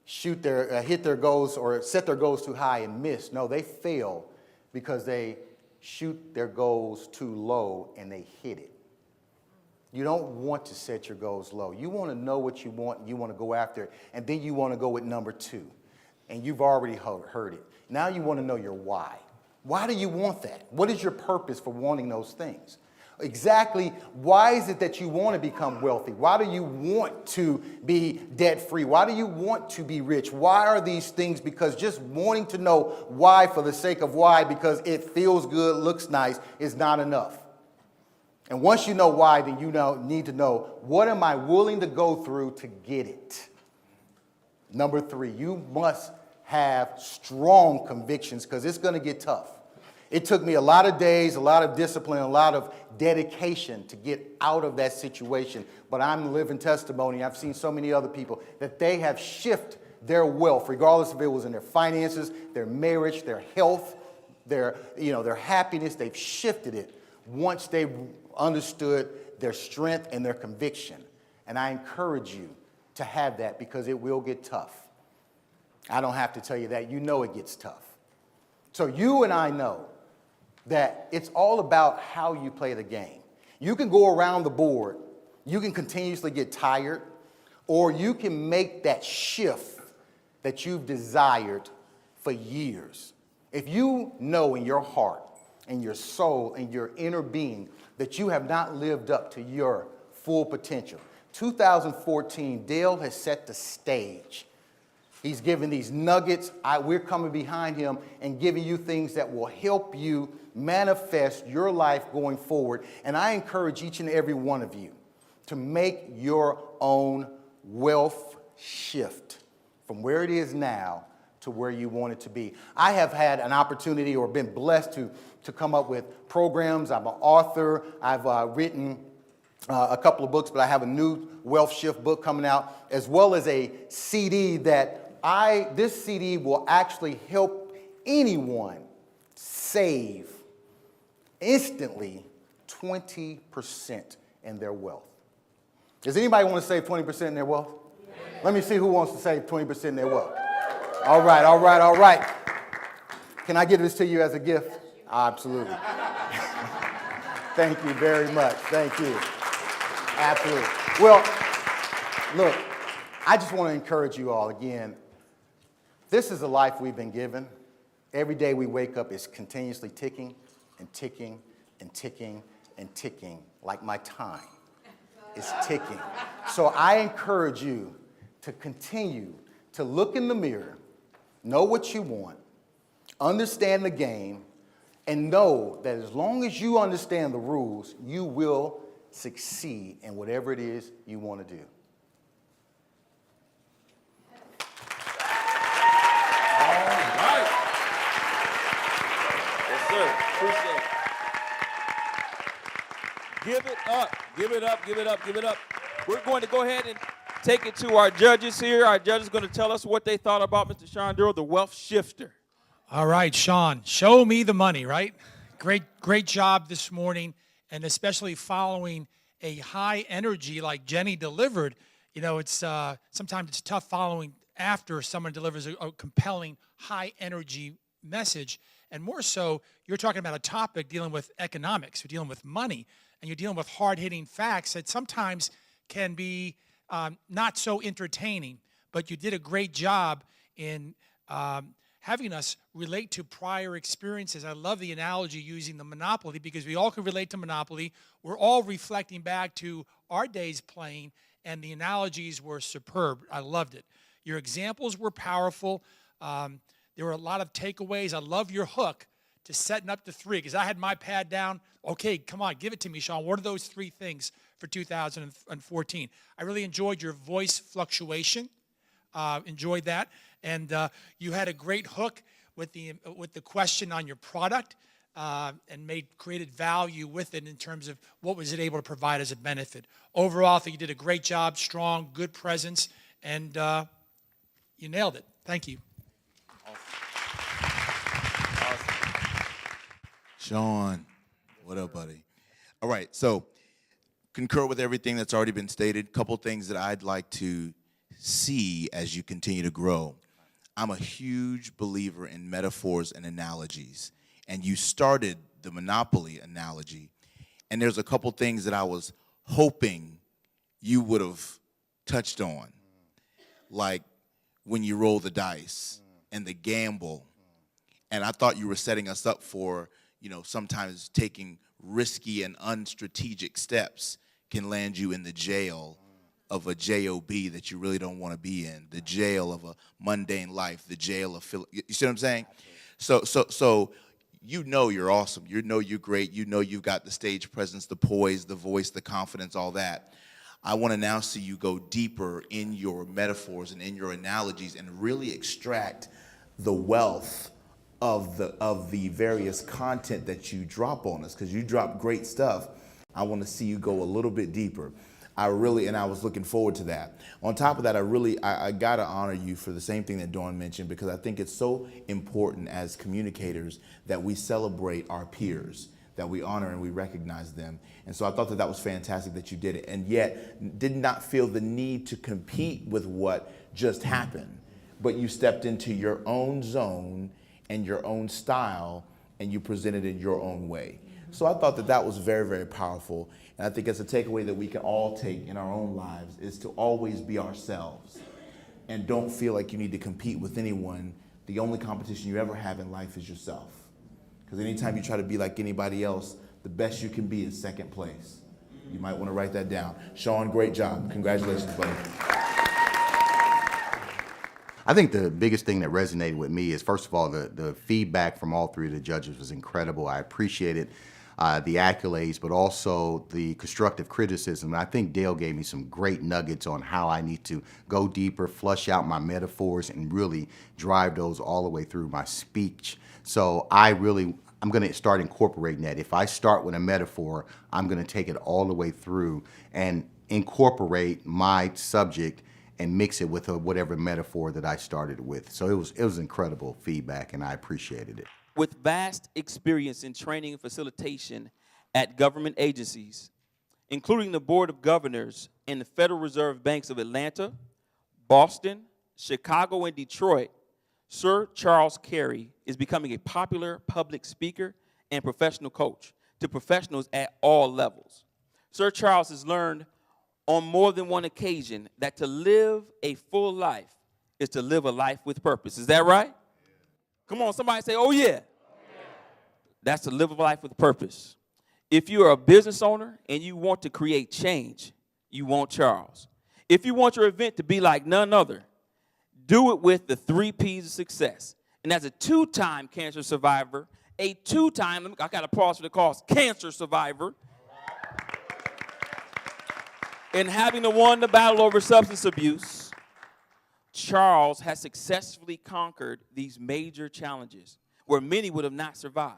hit their goals or set their goals too high and miss. No, they fail because they shoot their goals too low and they hit it. You don't want to set your goals low. You want to know what you want, and you want to go after it, and then you want to go with number 2. And you've already heard it. Now you want to know your why. Why do you want that? What is your purpose for wanting those things? Exactly, why is it that you want to become wealthy? Why do you want to be debt-free? Why do you want to be rich? Why are these things? Because just wanting to know why for the sake of why, because it feels good, looks nice, is not enough. And once you know why, then you need to know, what am I willing to go through to get it? Number 3, you must have strong convictions, because it's going to get tough. It took me a lot of days, a lot of discipline, a lot of dedication to get out of that situation. But I'm a living testimony. I've seen so many other people that they have shifted their wealth, regardless if it was in their finances, their marriage, their health, their happiness. They've shifted it once they understood their strength and their conviction. And I encourage you to have that, because it will get tough. I don't have to tell you that. You know it gets tough. So you and I know that it's all about how you play the game. You can go around the board, you can continuously get tired, or you can make that shift that you've desired for years. If you know in your heart and your soul and your inner being that you have not lived up to your full potential, 2014, Dale has set the stage. He's given these nuggets. We're coming behind him and giving you things that will help you manifest your life going forward. And I encourage each and every one of you to make your own wealth shift from where it is now to where you want it to be. I have had an opportunity or been blessed to come up with programs. I'm an author. I've written a couple of books, but I have a new Wealth Shift book coming out, as well as a CD that this CD will actually help anyone save instantly 20% in their wealth. Does anybody want to save 20% in their wealth? Yes. Let me see who wants to save 20% in their wealth. All right, all right, all right. Can I give this to you as a gift? Absolutely. Thank you very much. Thank you. Absolutely. Well, look, I just want to encourage you all again. This is the life we've been given. Every day we wake up is continuously ticking and ticking and ticking and ticking, like my time is ticking. So I encourage you to continue to look in the mirror, know what you want, understand the game, and know that as long as you understand the rules, you will succeed in whatever it is you want to do. Yes, sir. Appreciate it. Give it up, give it up, give it up, give it up. We're going to go ahead and take it to our judges here. Our judges are going to tell us what they thought about Mr. Sean Durrell, the wealth shifter. All right, Sean, show me the money, right? Great job this morning, and especially following a high energy like Jenny delivered. You know, it's sometimes it's tough following after someone delivers a compelling high energy message. And more so, you're talking about a topic dealing with economics, you're dealing with money, and you're dealing with hard-hitting facts that sometimes can be not so entertaining. But you did a great job in having us relate to prior experiences. I love the analogy using the Monopoly, because we all can relate to Monopoly. We're all reflecting back to our days playing, and the analogies were superb. I loved it. Your examples were powerful. There were a lot of takeaways. I love your hook to setting up the 3, because I had my pad down. Okay, come on, give it to me, Sean. What are those 3 things for 2014? I really enjoyed your voice fluctuation. Enjoyed that. And you had a great hook with the question on your product, and created value with it in terms of what was it able to provide as a benefit. Overall, I think you did a great job, strong, good presence, and you nailed it. Thank you. Sean, what up, buddy? All right, so concur with everything that's already been stated. Couple things that I'd like to see as you continue to grow. I'm a huge believer in metaphors and analogies, and you started the Monopoly analogy, and there's a couple things that I was hoping you would have touched on, like when you roll the dice and the gamble, and I thought you were setting us up for, you know, sometimes taking risky and unstrategic steps can land you in the jail of a job that you really don't want to be in, the jail of a mundane life, the jail of, you see what I'm saying? So you know you're awesome. You know you're great. You know you've got the stage presence, the poise, the voice, the confidence, all that. I want to now see you go deeper in your metaphors and in your analogies and really extract the wealth of the various content that you drop on us, because you drop great stuff. I want to see you go a little bit deeper. I was looking forward to that. On top of that, I gotta honor you for the same thing that Dawn mentioned, because I think it's so important as communicators that we celebrate our peers, that we honor and we recognize them. And so I thought that was fantastic that you did it, and yet did not feel the need to compete with what just happened, but you stepped into your own zone and your own style, and you presented it your own way. So I thought that was very, very powerful. And I think it's a takeaway that we can all take in our own lives, is to always be ourselves and don't feel like you need to compete with anyone. The only competition you ever have in life is yourself. Because anytime you try to be like anybody else, the best you can be is second place. You might want to write that down. Sean, great job. Congratulations, buddy. I think the biggest thing that resonated with me is, first of all, the feedback from all 3 of the judges was incredible. I appreciate it. The accolades, but also the constructive criticism. And I think Dale gave me some great nuggets on how I need to go deeper, flush out my metaphors, and really drive those all the way through my speech. So I'm going to start incorporating that. If I start with a metaphor, I'm going to take it all the way through and incorporate my subject and mix it with whatever metaphor that I started with. So it was incredible feedback, and I appreciated it. With vast experience in training and facilitation at government agencies, including the Board of Governors and the Federal Reserve Banks of Atlanta, Boston, Chicago, and Detroit, Sir Charles Carey is becoming a popular public speaker and professional coach to professionals at all levels. Sir Charles has learned on more than one occasion that to live a full life is to live a life with purpose. Is that right? Come on, somebody say, oh yeah. That's to live a life with purpose. If you are a business owner and you want to create change, you want Charles. If you want your event to be like none other, do it with the 3 P's of success. And as a 2-time cancer survivor, I got to pause for the cause, cancer survivor, and having won the battle over substance abuse, Charles has successfully conquered these major challenges where many would have not survived.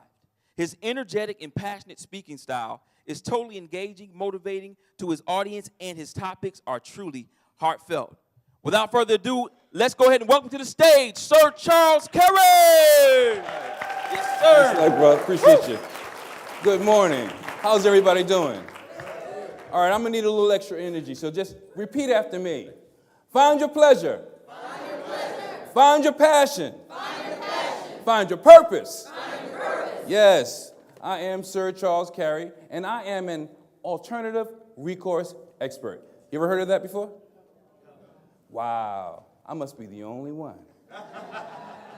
His energetic and passionate speaking style is totally engaging, motivating to his audience, and his topics are truly heartfelt. Without further ado, let's go ahead and welcome to the stage, Sir Charles Carey. Yes, sir. Thanks, bro. Appreciate you. Good morning. How's everybody doing? All right, I'm gonna need a little extra energy, so just repeat after me. Find your pleasure. Find your pleasure. Find your passion. Find your passion. Find your purpose. Find your purpose. Yes, I am Sir Charles Carey, and I am an alternative recourse expert. You ever heard of that before? Wow, I must be the only one.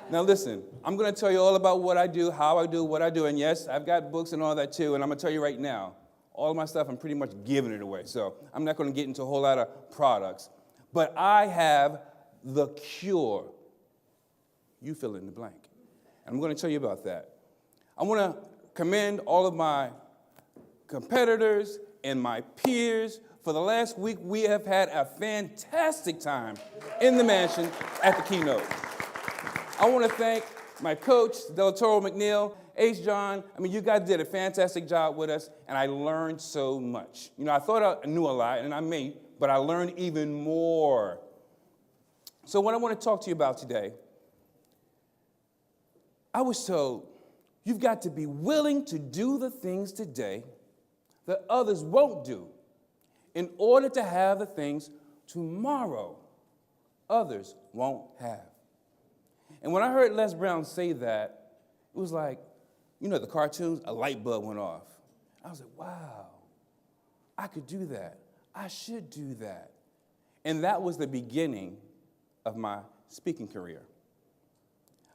Now listen, I'm going to tell you all about what I do, how I do what I do, and yes, I've got books and all that too, and I'm going to tell you right now, all of my stuff, I'm pretty much giving it away, so I'm not going to get into a whole lot of products. But I have the cure. You fill in the blank. And I'm going to tell you about that. I want to commend all of my competitors and my peers. For the last week, we have had a fantastic time in the mansion at the Keynote. I want to thank my coach, Delatorro McNeal, Ace John. I mean, you guys did a fantastic job with us, and I learned so much. You know, I thought I knew a lot, and I may, but I learned even more. So what I want to talk to you about today, I was told, you've got to be willing to do the things today that others won't do in order to have the things tomorrow others won't have. And when I heard Les Brown say that, it was like, you know, the cartoons, a light bulb went off. I was like, wow, I could do that. I should do that. And that was the beginning of my speaking career.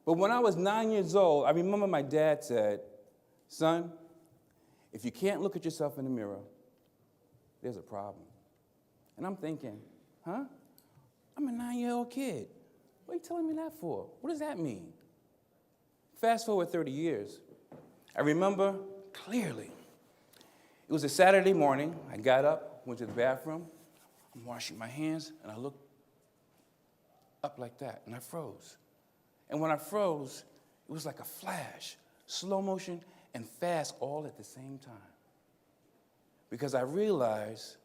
But when I was 9 years old, I remember my dad said, son, if you can't look at yourself in the mirror, there's a problem. And I'm thinking, huh? I'm a 9-year-old kid. What are you telling me that for? What does that mean? Fast forward 30 years. I remember clearly. It was a Saturday morning. I got up, went to the bathroom. I'm washing my hands, and I looked up like that, and I froze. And when I froze, it was like a flash, slow motion and fast all at the same time. Because I realized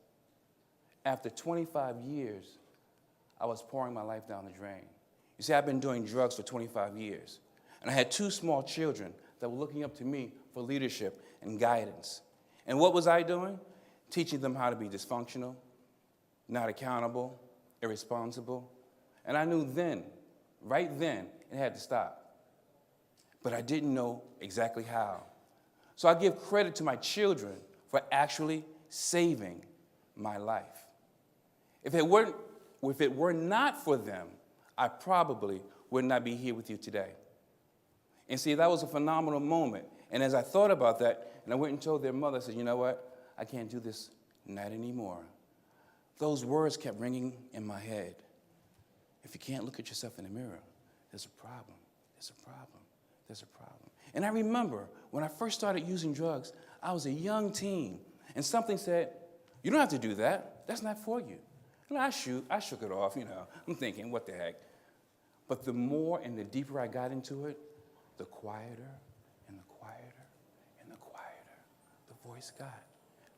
after 25 years, I was pouring my life down the drain. You see, I've been doing drugs for 25 years. And I had 2 small children that were looking up to me for leadership and guidance. And what was I doing? Teaching them how to be dysfunctional, not accountable, irresponsible. And I knew then, right then, it had to stop. But I didn't know exactly how. So I give credit to my children for actually saving my life. If it were not for them, I probably would not be here with you today. And see, that was a phenomenal moment. And as I thought about that, and I went and told their mother, I said, you know what? I can't do this, not anymore. Those words kept ringing in my head. If you can't look at yourself in the mirror, there's a problem, there's a problem, there's a problem. And I remember when I first started using drugs, I was a young teen, and something said, you don't have to do that. That's not for you. And I shook it off, you know. I'm thinking, what the heck? But the more and the deeper I got into it, the quieter and the quieter and the quieter the voice got.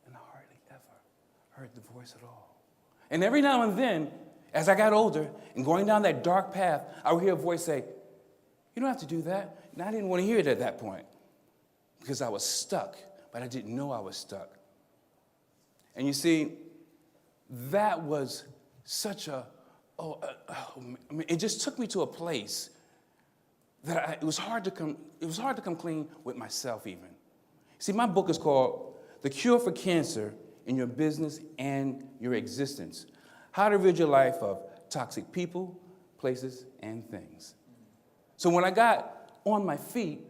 And I hardly ever heard the voice at all. And every now and then, as I got older and going down that dark path, I would hear a voice say, you don't have to do that. And I didn't want to hear it at that point because I was stuck, but I didn't know I was stuck. And you see, that was such it just took me to a place that it was hard to come clean with myself even. See, my book is called The Cure for Cancer in Your Business and Your Existence. How to rid your life of toxic people, places, and things. So when I got on my feet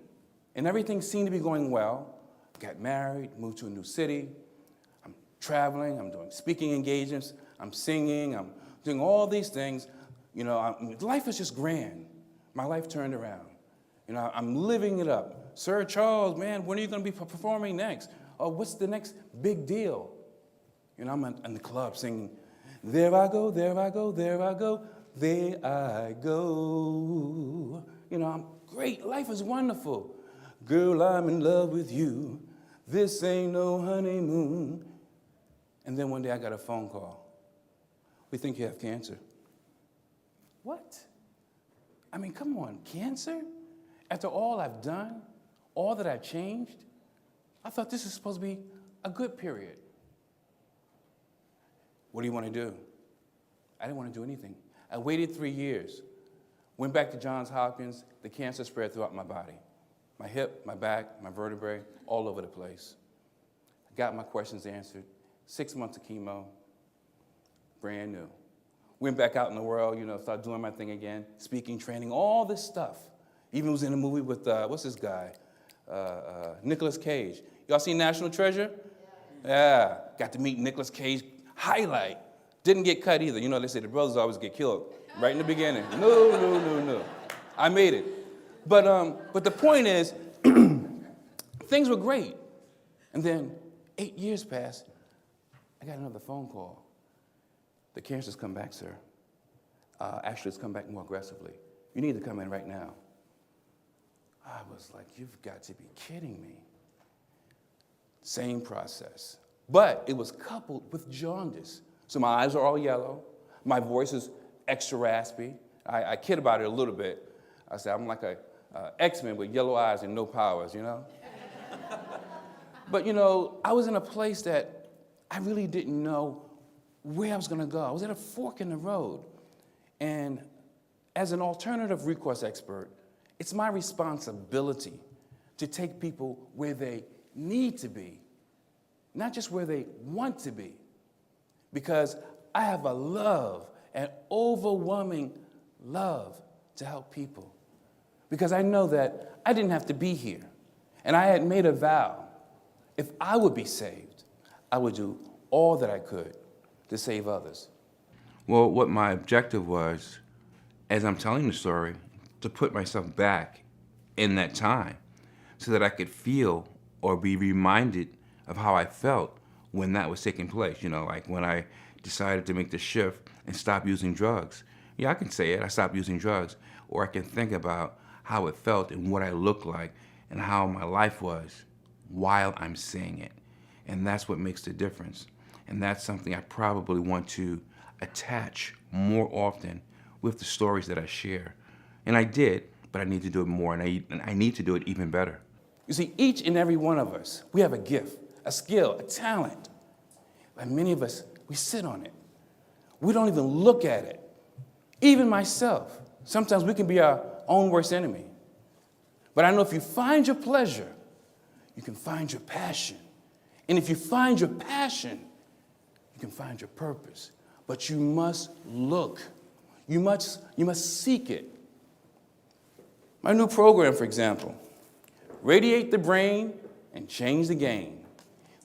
and everything seemed to be going well, got married, moved to a new city, I'm traveling, I'm doing speaking engagements, I'm singing, I'm doing all these things, you know, life is just grand. My life turned around. You know, I'm living it up. Sir Charles, man, when are you going to be performing next? Oh, what's the next big deal? You know, I'm in the club singing, there I go, there I go, there I go, there I go. You know, I'm great. Life is wonderful. Girl, I'm in love with you. This ain't no honeymoon. And then one day I got a phone call. We think you have cancer. What? I mean, come on, cancer? After all I've done, all that I've changed, I thought this was supposed to be a good period. What do you want to do? I didn't want to do anything. I waited 3 years. Went back to Johns Hopkins. The cancer spread throughout my body. My hip, my back, my vertebrae, all over the place. I got my questions answered. 6 months of chemo, brand new. Went back out in the world, started doing my thing again, speaking, training, all this stuff. Even was in a movie with, what's this guy? Nicolas Cage. Y'all seen National Treasure? Yeah. Got to meet Nicolas Cage. Highlight. Didn't get cut either. They say the brothers always get killed right in the beginning. No. I made it. But the point is, things were great. And then 8 years passed. I got another phone call. The cancer's come back, sir. Actually, it's come back more aggressively. You need to come in right now. I was like, you've got to be kidding me. Same process. But it was coupled with jaundice. So my eyes are all yellow. My voice is extra raspy. I kid about it a little bit. I said, I'm like a X-Men with yellow eyes and no powers, But, I was in a place that I really didn't know where I was going to go. I was at a fork in the road. And as an alternative recourse expert, it's my responsibility to take people where they need to be, not just where they want to be. Because I have a love, an overwhelming love to help people. Because I know that I didn't have to be here. And I had made a vow. If I would be saved, I would do all that I could to save others. Well, what my objective was, as I'm telling the story, to put myself back in that time so that I could feel or be reminded of how I felt when that was taking place. Like when I decided to make the shift and stop using drugs. Yeah, I can say it, I stopped using drugs. Or I can think about how it felt and what I looked like and how my life was while I'm saying it. And that's what makes the difference. And that's something I probably want to attach more often with the stories that I share. And I did, but I need to do it more, and I need to do it even better. You see, each and every one of us, we have a gift, a skill, a talent. And many of us, we sit on it. We don't even look at it. Even myself, sometimes we can be our own worst enemy. But I know if you find your pleasure, you can find your passion. And if you find your passion, you can find your purpose. But you must look. You must seek it. My new program, for example, Radiate the Brain and Change the Game.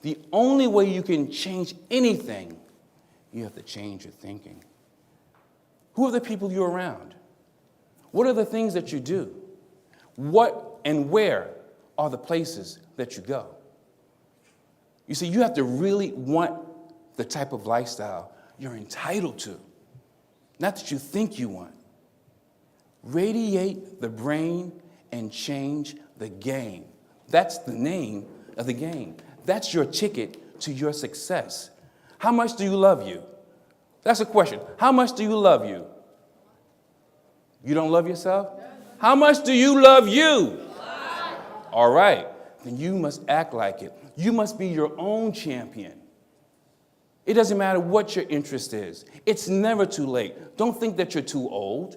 The only way you can change anything, you have to change your thinking. Who are the people you're around? What are the things that you do? What and where are the places that you go? You see, you have to really want the type of lifestyle you're entitled to, not that you think you want. Radiate the brain and change the game. That's the name of the game. That's your ticket to your success. How much do you love you? That's a question. How much do you love you? You don't love yourself? How much do you love you? All right. Then you must act like it. You must be your own champion. It doesn't matter what your interest is. It's never too late. Don't think that you're too old.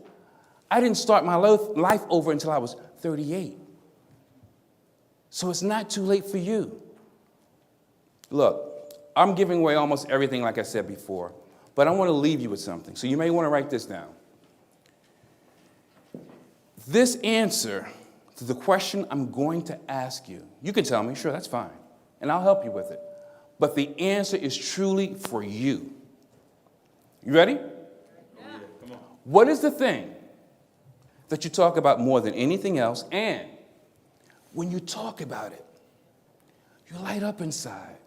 I didn't start my life over until I was 38. So it's not too late for you. Look, I'm giving away almost everything like I said before, but I want to leave you with something. So you may want to write this down. This answer to the question I'm going to ask you, you can tell me, sure, that's fine, and I'll help you with it. But the answer is truly for you. You ready? Yeah. Come on. What is the thing that you talk about more than anything else, and when you talk about it, you light up inside?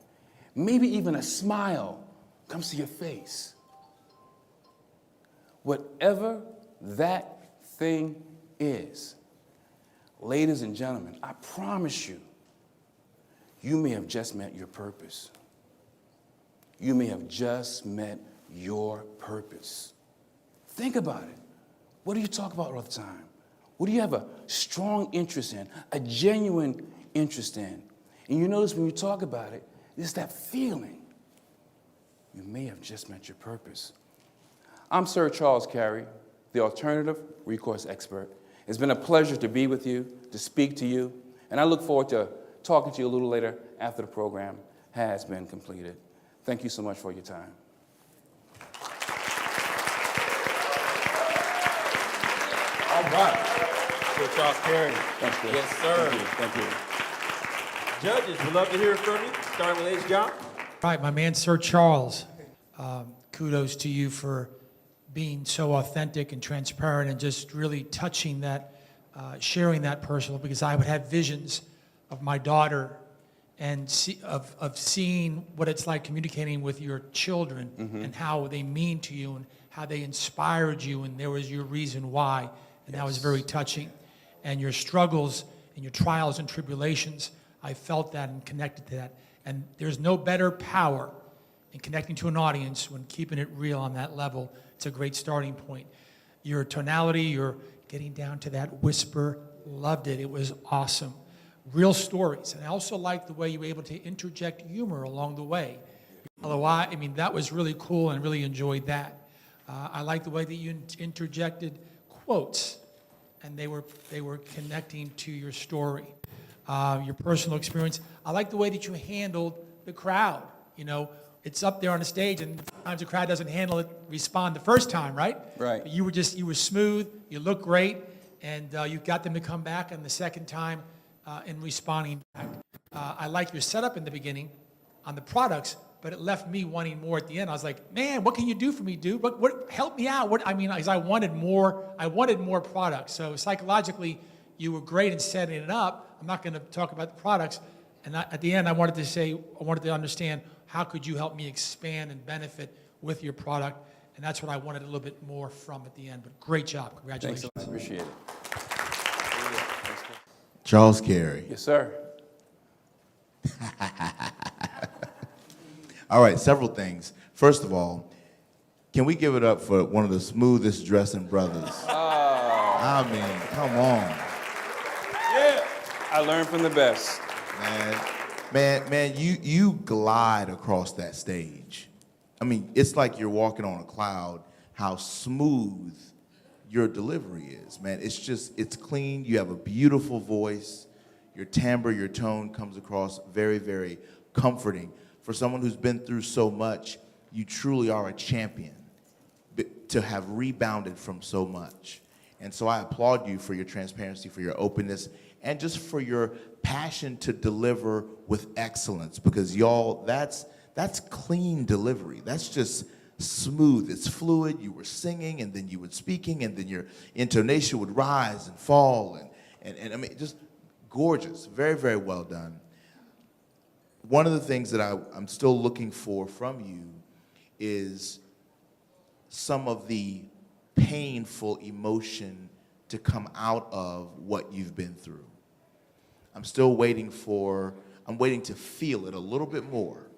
Maybe even a smile comes to your face. Whatever that thing is, Ladies and gentlemen, I promise you, you may have just met your purpose. You may have just met your purpose. Think about it. What do you talk about all the time? What do you have a strong interest in, a genuine interest in? And you notice when you talk about it, it's that feeling. You may have just met your purpose. I'm Sir Charles Carey, the alternative recourse expert. It's been a pleasure to be with you, to speak to you, and I look forward to talking to you a little later after the program has been completed. Thank you so much for your time. All right. Sir Charles Carey. Thanks, Chris. Yes, sir. Thank you. Judges, we'd love to hear from you, starting with Ace John. Right, my man, Sir Charles. Kudos to you for being so authentic and transparent and just really touching that, sharing that personal, because I would have visions of my daughter and of seeing what it's like communicating with your children and how they mean to you and how they inspired you, and there was your reason why, and that was very touching. And your struggles and your trials and tribulations, I felt that and connected to that. And there's no better power in connecting to an audience when keeping it real on that level. It's a great starting point. Your tonality, your getting down to that whisper, loved it. It was awesome. Real stories. And I also liked the way you were able to interject humor along the way. LOI, I mean, that was really cool and really enjoyed that. I like the way that you interjected quotes, and they were connecting to your story, your personal experience. I like the way that you handled the crowd. You know, it's up there on the stage, and sometimes the crowd doesn't respond the first time, right? Right. But you were smooth, you looked great, and you got them to come back on the second time in responding back. I like your setup in the beginning on the products, but it left me wanting more at the end. I was like, man, what can you do for me, dude? What help me out? Because I wanted more products. So psychologically, you were great in setting it up. I'm not going to talk about the products. And at the end, I wanted to understand, how could you help me expand and benefit with your product? And that's what I wanted a little bit more from at the end. But great job. Congratulations. Thanks, appreciate it. Charles Carey. Yes, sir. All right, several things. First of all, can we give it up for one of the smoothest dressing brothers? I mean, come on. Yeah. I learned from the best. Man, you glide across that stage. I mean, it's like you're walking on a cloud, how smooth your delivery is, man. It's clean. You have a beautiful voice. Your timbre, your tone comes across very, very comforting. For someone who's been through so much, you truly are a champion to have rebounded from so much. And so I applaud you for your transparency, for your openness, and just for your passion to deliver with excellence, because y'all, that's clean delivery. That's just smooth. It's fluid. You were singing, and then you were speaking, and then your intonation would rise and fall, and I mean, just gorgeous. Very, very well done. One of the things that I'm still looking for from you is some of the painful emotion to come out of what you've been through. I'm waiting to feel it a little bit more.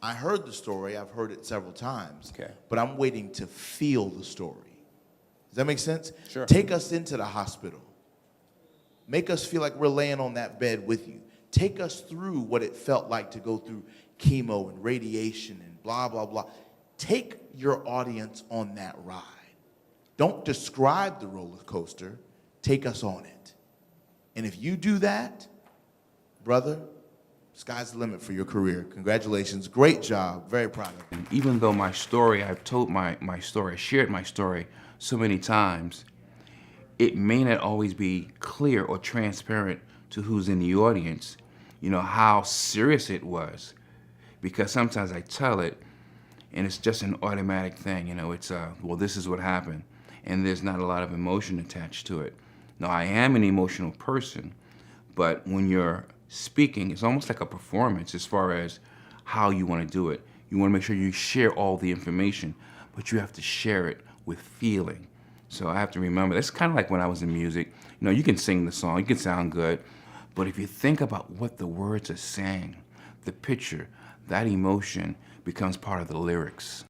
I heard the story, I've heard it several times, but I'm waiting to feel the story. Does that make sense? Sure. Take us into the hospital. Make us feel like we're laying on that bed with you. Take us through what it felt like to go through chemo and radiation and blah, blah, blah. Take your audience on that ride. Don't describe the roller coaster. Take us on it. And if you do that, brother, sky's the limit for your career. Congratulations. Great job. Very proud of you. Even though my story, I've told my story, shared my story so many times, it may not always be clear or transparent to who's in the audience, you know, how serious it was. Because sometimes I tell it, and it's just an automatic thing, you know, it's, well, this is what happened. And there's not a lot of emotion attached to it. Now, I am an emotional person, but when you're speaking, it's almost like a performance as far as how you want to do it. You want to make sure you share all the information, but you have to share it with feeling. So I have to remember, it's kind of like when I was in music. You know, you can sing the song, you can sound good, but if you think about what the words are saying, the picture, that emotion becomes part of the lyrics.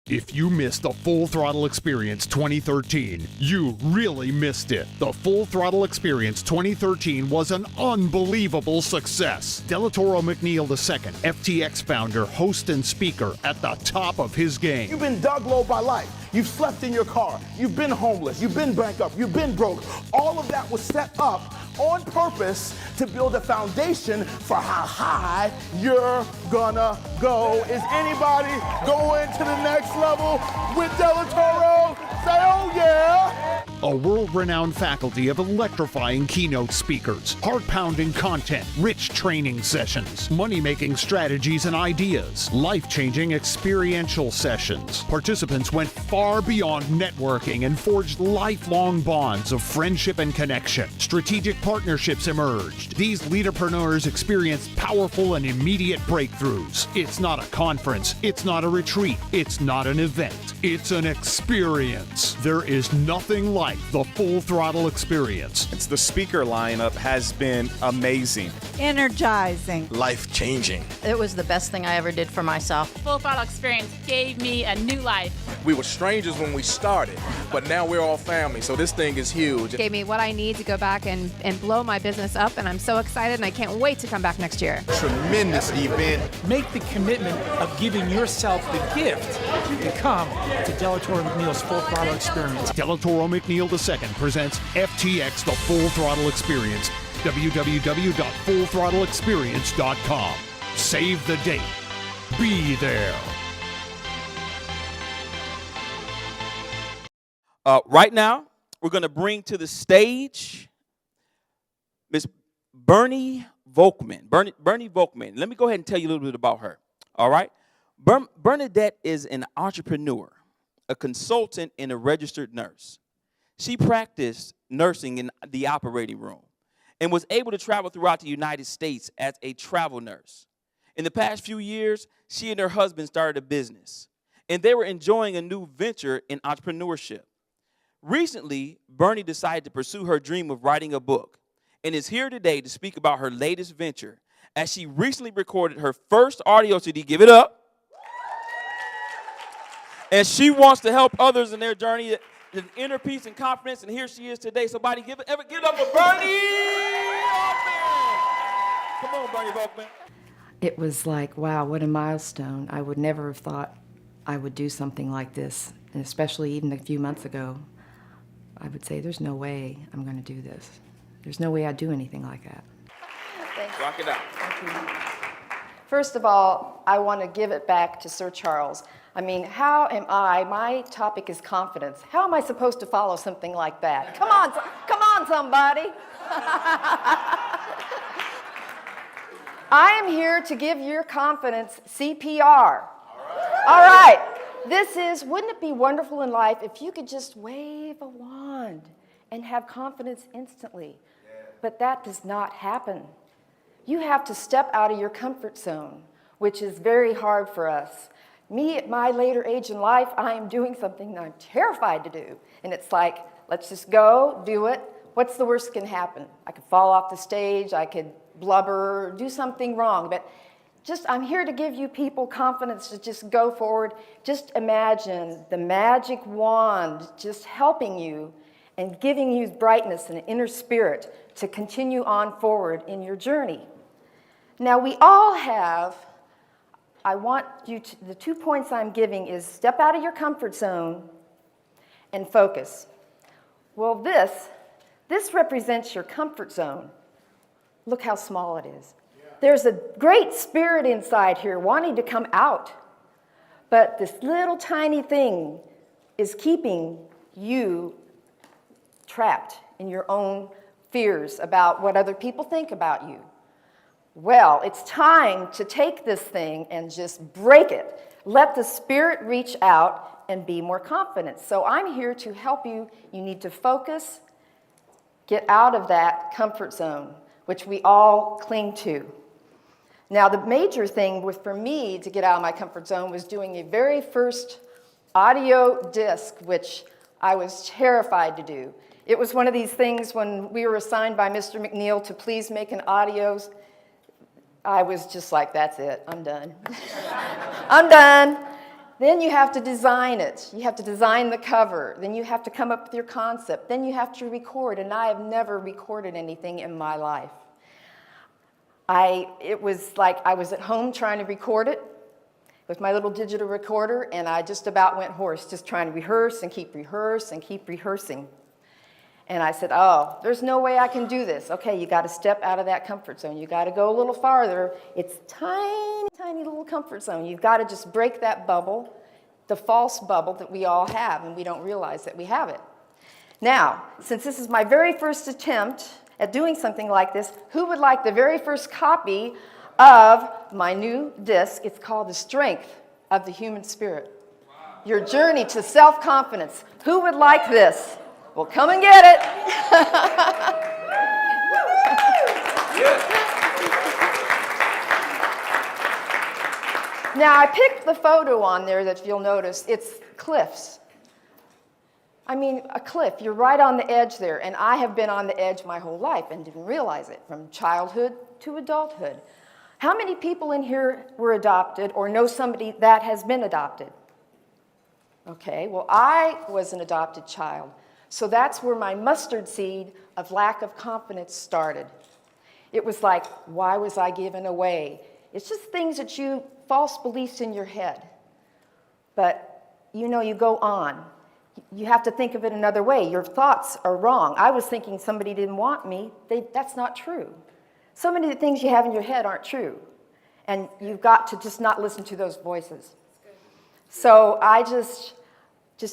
If you missed the Full Throttle Experience 2013, you really missed it. The Full Throttle Experience 2013 was an unbelievable success. Delatorro McNeal II, FTX founder, host, and speaker at the top of his game. You've been dug low by life. You've slept in your car. You've been homeless. You've been bankrupt. You've been broke. All of that was set up on purpose to build a foundation for how high you're gonna go. Is anybody going to the next level with Delatorro? Say, oh yeah! A world-renowned faculty of electrifying keynote speakers, heart-pounding content, rich training sessions, money-making strategies and ideas, life-changing experiential sessions. Participants went far beyond networking and forged lifelong bonds of friendship and connection. Strategic partnerships emerged. These leaderpreneurs experienced powerful and immediate breakthroughs. It's not a conference. It's not a retreat. It's not an event. It's an experience. There is nothing like the Full Throttle Experience. The speaker lineup has been amazing. Energizing. Life-changing. It was the best thing I ever did for myself. Full Throttle Experience gave me a new life. We were strangers when we started, but now we're all family, so this thing is huge. Gave me what I need to go back and blow my business up, and I'm so excited, and I can't wait to come back next year. Tremendous event. Make the commitment of giving yourself the gift to come to Delatorro McNeal's Full Throttle Experience. Delatorro McNeal II presents FTX The Full Throttle Experience. www.fullthrottleexperience.com. Save the date. Be there. Right now, we're going to bring to the stage Miss Bernie Volkman. Bernie Volkman. Let me go ahead and tell you a little bit about her. All right? Bernadette is an entrepreneur, a consultant, and a registered nurse. She practiced nursing in the operating room and was able to travel throughout the United States as a travel nurse. In the past few years, she and her husband started a business, and they were enjoying a new venture in entrepreneurship. Recently, Bernie decided to pursue her dream of writing a book and is here today to speak about her latest venture as she recently recorded her first audio CD. Give it up. And she wants to help others in their journey to inner peace and confidence, and here she is today. Somebody give it up for Bernie! Come on, Bernie Volkman. It was like, wow, what a milestone. I would never have thought I would do something like this, and especially even a few months ago. I would say, there's no way I'm going to do this. There's no way I'd do anything like that. Thanks. Rock it out. Thank you. First of all, I want to give it back to Sir Charles. I mean, how am I, my topic is confidence. How am I supposed to follow something like that? Come on somebody. I am here to give your confidence CPR. All right. Wouldn't it be wonderful in life if you could just wave a wand and have confidence instantly? But that does not happen. You have to step out of your comfort zone, which is very hard for us. Me, at my later age in life, I am doing something that I'm terrified to do. And it's like, let's just go, do it. What's the worst that can happen? I could fall off the stage, I could blubber, do something wrong. But I'm here to give you people confidence to just go forward. Just imagine the magic wand just helping you and giving you brightness and inner spirit to continue on forward in your journey. Now, we all have, I want you to, the 2 points I'm giving is step out of your comfort zone and focus. Well, this represents your comfort zone. Look how small it is. There's a great spirit inside here wanting to come out, but this little tiny thing is keeping you trapped in your own fears about what other people think about you. Well, it's time to take this thing and just break it. Let the spirit reach out and be more confident. So I'm here to help you. You need to focus, get out of that comfort zone, which we all cling to. Now, the major thing for me to get out of my comfort zone was doing a very first audio disc, which I was terrified to do. It was one of these things when we were assigned by Mr. McNeal to please make an audios. I was just like, that's it, I'm done. I'm done. Then you have to design it. You have to design the cover. Then you have to come up with your concept. Then you have to record, and I have never recorded anything in my life. It was like I was at home trying to record it with my little digital recorder, and I just about went hoarse, just trying to rehearse and keep rehearsing. And I said, oh, there's no way I can do this. Okay, you got to step out of that comfort zone. You got to go a little farther. It's tiny, tiny little comfort zone. You've got to just break that bubble, the false bubble that we all have, and we don't realize that we have it. Now, since this is my very first attempt at doing something like this, who would like the very first copy of my new disc? It's called The Strength of the Human Spirit. Your Journey to Self-Confidence. Who would like this? Well, come and get it. Now, I picked the photo on there that you'll notice. It's cliffs. I mean, a cliff. You're right on the edge there, and I have been on the edge my whole life and didn't realize it, from childhood to adulthood. How many people in here were adopted or know somebody that has been adopted? Okay, well, I was an adopted child. So that's where my mustard seed of lack of confidence started. It was like, why was I given away? It's just things that false beliefs in your head. But, you know, you go on. You have to think of it another way. Your thoughts are wrong. I was thinking somebody didn't want me. That's not true. So many of the things you have in your head aren't true. And you've got to just not listen to those voices. So I just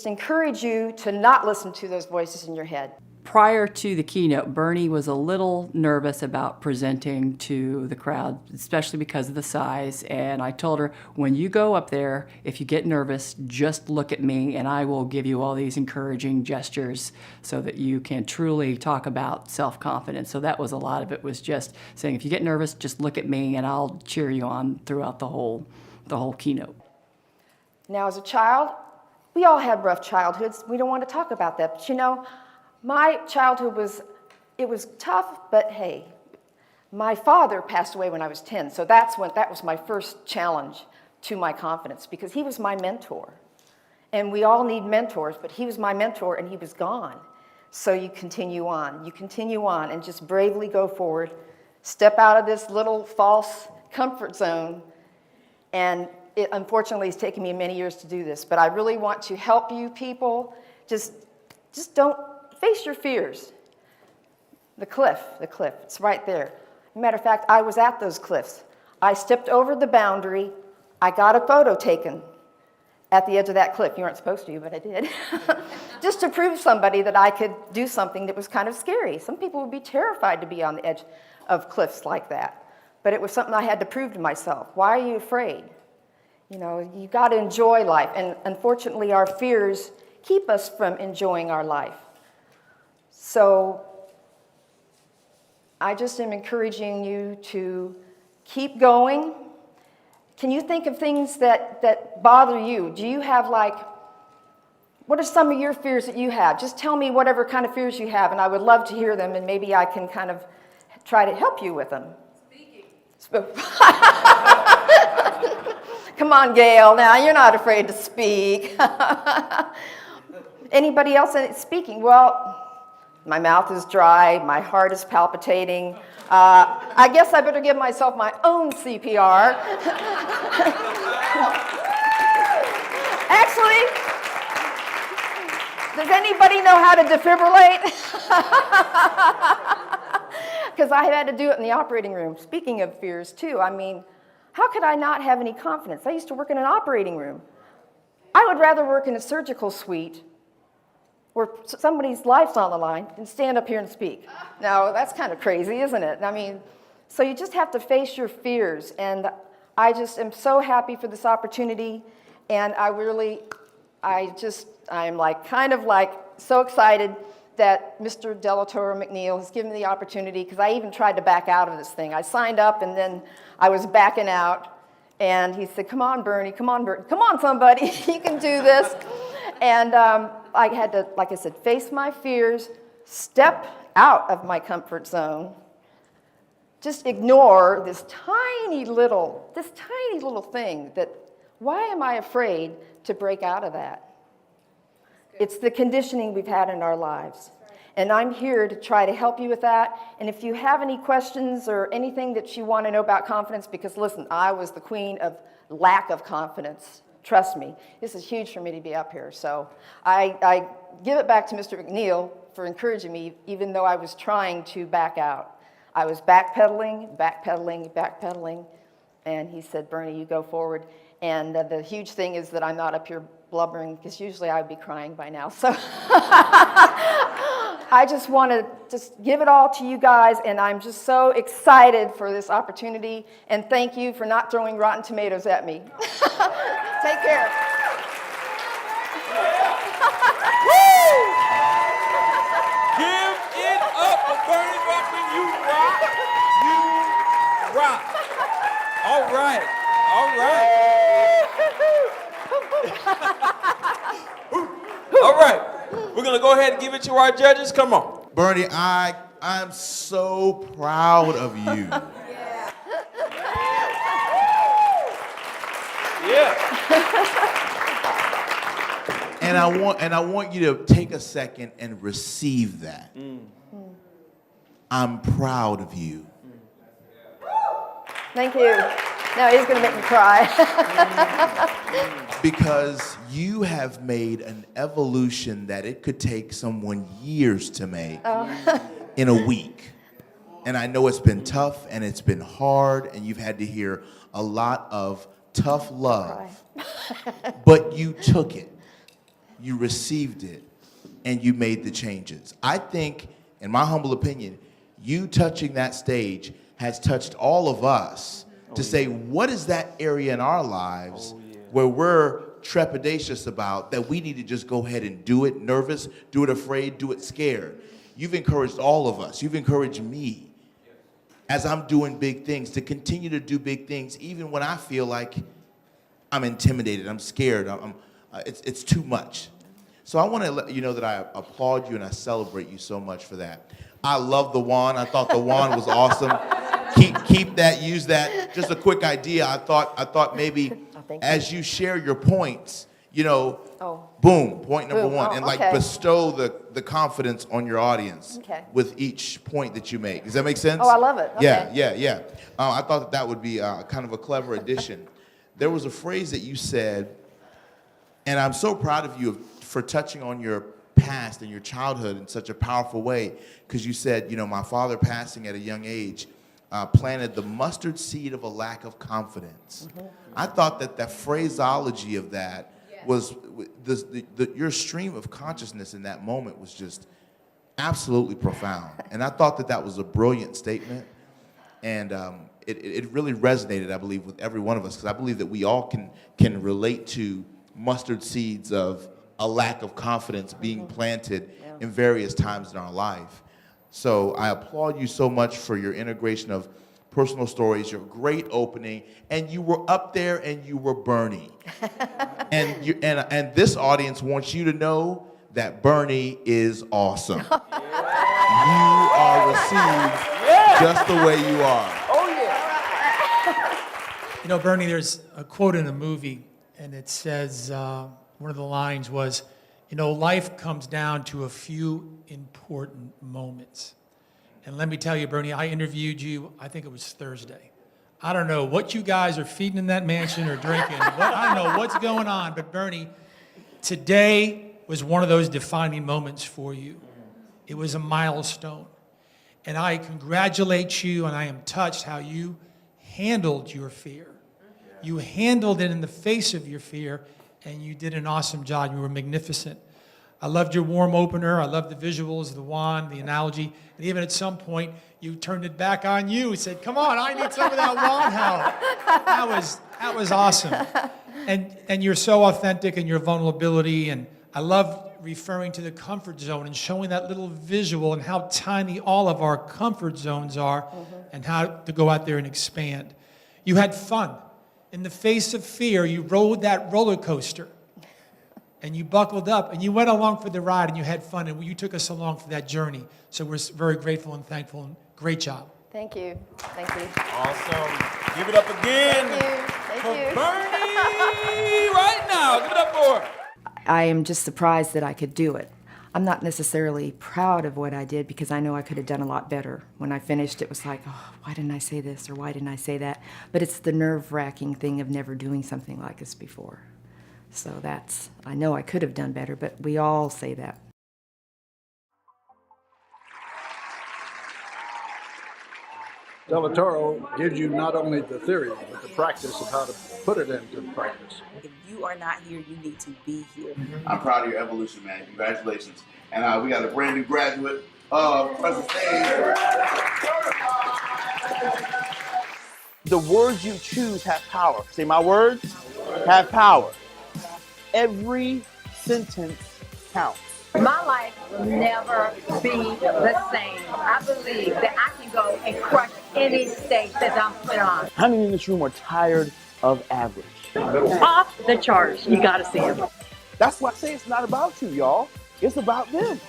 encourage you to not listen to those voices in your head. Prior to the keynote, Bernie was a little nervous about presenting to the crowd, especially because of the size. And I told her, when you go up there, if you get nervous, just look at me and I will give you all these encouraging gestures so that you can truly talk about self-confidence. So that was a lot of it, was just saying, if you get nervous, just look at me and I'll cheer you on throughout the whole keynote. Now, as a child, we all had rough childhoods. We don't want to talk about that. But you know, my childhood was tough, but hey, my father passed away when I was 10. So that was my first challenge to my confidence, because he was my mentor. And we all need mentors, but he was my mentor and he was gone. So you continue on and just bravely go forward, step out of this little false comfort zone. And it unfortunately has taken me many years to do this, but I really want to help you people. Just don't face your fears. The cliff, it's right there. Matter of fact, I was at those cliffs. I stepped over the boundary. I got a photo taken at the edge of that cliff. You weren't supposed to, but I did. Just to prove somebody that I could do something that was kind of scary. Some people would be terrified to be on the edge of cliffs like that. But it was something I had to prove to myself. Why are you afraid? You know, you got to enjoy life, and unfortunately our fears keep us from enjoying our life. So I just am encouraging you to keep going. Can you think of things that bother you? Do you have what are some of your fears that you have? Just tell me whatever kind of fears you have, and I would love to hear them, and maybe I can kind of try to help you with them. Speaking. Come on, Gail, now you're not afraid to speak. Anybody else speaking? Well, my mouth is dry, my heart is palpitating. I guess I better give myself my own CPR. Actually, does anybody know how to defibrillate? Because I had to do it in the operating room. Speaking of fears, too, I mean, how could I not have any confidence? I used to work in an operating room. I would rather work in a surgical suite where somebody's life's on the line than stand up here and speak. Now, that's kind of crazy, isn't it? I mean, so you just have to face your fears. And I just am so happy for this opportunity. And I'm kind of so excited that Mr. Delatorro McNeal has given me the opportunity, because I even tried to back out of this thing. I signed up and then I was backing out, and he said, come on, Bernie, come on, somebody, you can do this. And I had to, like I said, face my fears, step out of my comfort zone, just ignore this tiny little thing that, why am I afraid to break out of that? It's the conditioning we've had in our lives. And I'm here to try to help you with that. And if you have any questions or anything that you want to know about confidence, because listen, I was the queen of lack of confidence. Trust me, this is huge for me to be up here. So I give it back to Mr. McNeal for encouraging me, even though I was trying to back out. I was backpedaling, and he said, Bernie, you go forward. And the huge thing is that I'm not up here blubbering, because usually I would be crying by now. So I just want to give it all to you guys, and I'm just so excited for this opportunity, and thank you for not throwing rotten tomatoes at me. Take care. Give it up for Bernie Buckman. You rock. You rock. All right. All right. All right. We're going to go ahead and give it to our judges. Come on. Bernie, I'm so proud of you. Yeah. And I want you to take a second and receive that. I'm proud of you. Thank you. Now he's going to make me cry. Because you have made an evolution that it could take someone years to make in a week. And I know it's been tough and it's been hard and you've had to hear a lot of tough love. But you took it, you received it, and you made the changes. I think, in my humble opinion, you touching that stage has touched all of us to say, what is that area in our lives where we're trepidatious about that we need to just go ahead and do it nervous, do it afraid, do it scared. You've encouraged all of us. You've encouraged me as I'm doing big things to continue to do big things even when I feel like I'm intimidated, I'm scared, it's too much. So I want to let you know that I applaud you and I celebrate you so much for that. I love the wand. I thought the wand was awesome. Keep that, use that. Just a quick idea. I thought maybe as you share your points, boom, point number one, and bestow the confidence on your audience with each point that you make. Does that make sense? Oh, I love it. Okay. Yeah. I thought that would be kind of a clever addition. There was a phrase that you said, and I'm so proud of you for touching on your past and your childhood in such a powerful way, because you said, my father passing at a young age planted the mustard seed of a lack of confidence. I thought that phraseology of that was your stream of consciousness in that moment was just absolutely profound. And I thought that was a brilliant statement. And it really resonated, I believe, with every one of us, because I believe that we all can relate to mustard seeds of a lack of confidence being planted in various times in our life. So I applaud you so much for your integration of personal stories, your great opening, and you were up there and you were Bernie. and this audience wants you to know that Bernie is awesome. You are received just the way you are. Oh, yeah. Bernie, there's a quote in a movie, and it says, one of the lines was, life comes down to a few important moments. And let me tell you, Bernie, I interviewed you, I think it was Thursday. I don't know what you guys are feeding in that mansion or drinking. I don't know what's going on, but Bernie, today was one of those defining moments for you. It was a milestone. And I congratulate you, and I am touched how you handled your fear. You handled it in the face of your fear, and you did an awesome job. You were magnificent. I loved your warm opener. I loved the visuals, the wand, the analogy. And even at some point, you turned it back on you and said, come on, I need some of that wand help. That was awesome. And you're so authentic in your vulnerability. And I love referring to the comfort zone and showing that little visual and how tiny all of our comfort zones are and how to go out there and expand. You had fun. In the face of fear, you rode that roller coaster. and you buckled up, and you went along for the ride, and you had fun, and you took us along for that journey. So we're very grateful and thankful, and great job. Thank you. Thank you. Awesome. Give it up again. Thank you. Bernie right now. Give it up for her. I am just surprised that I could do it. I'm not necessarily proud of what I did because I know I could have done a lot better. When I finished, it was like, oh, why didn't I say this or why didn't I say that? But it's the nerve-wracking thing of never doing something like this before. So I know I could have done better, but we all say that. Delatorro gives you not only the theory, but the practice of how to put it into practice. If you are not here, you need to be here. I'm proud of your evolution, man. Congratulations. And we got a brand new graduate present stage. The words you choose have power. Say, my words have power. Every sentence counts. My life will never be the same. I believe that I can go and crush any stage that I'm put on. How many in this room are tired of average? Off the charts. You got to see them. That's why I say it's not about you, y'all. It's about them.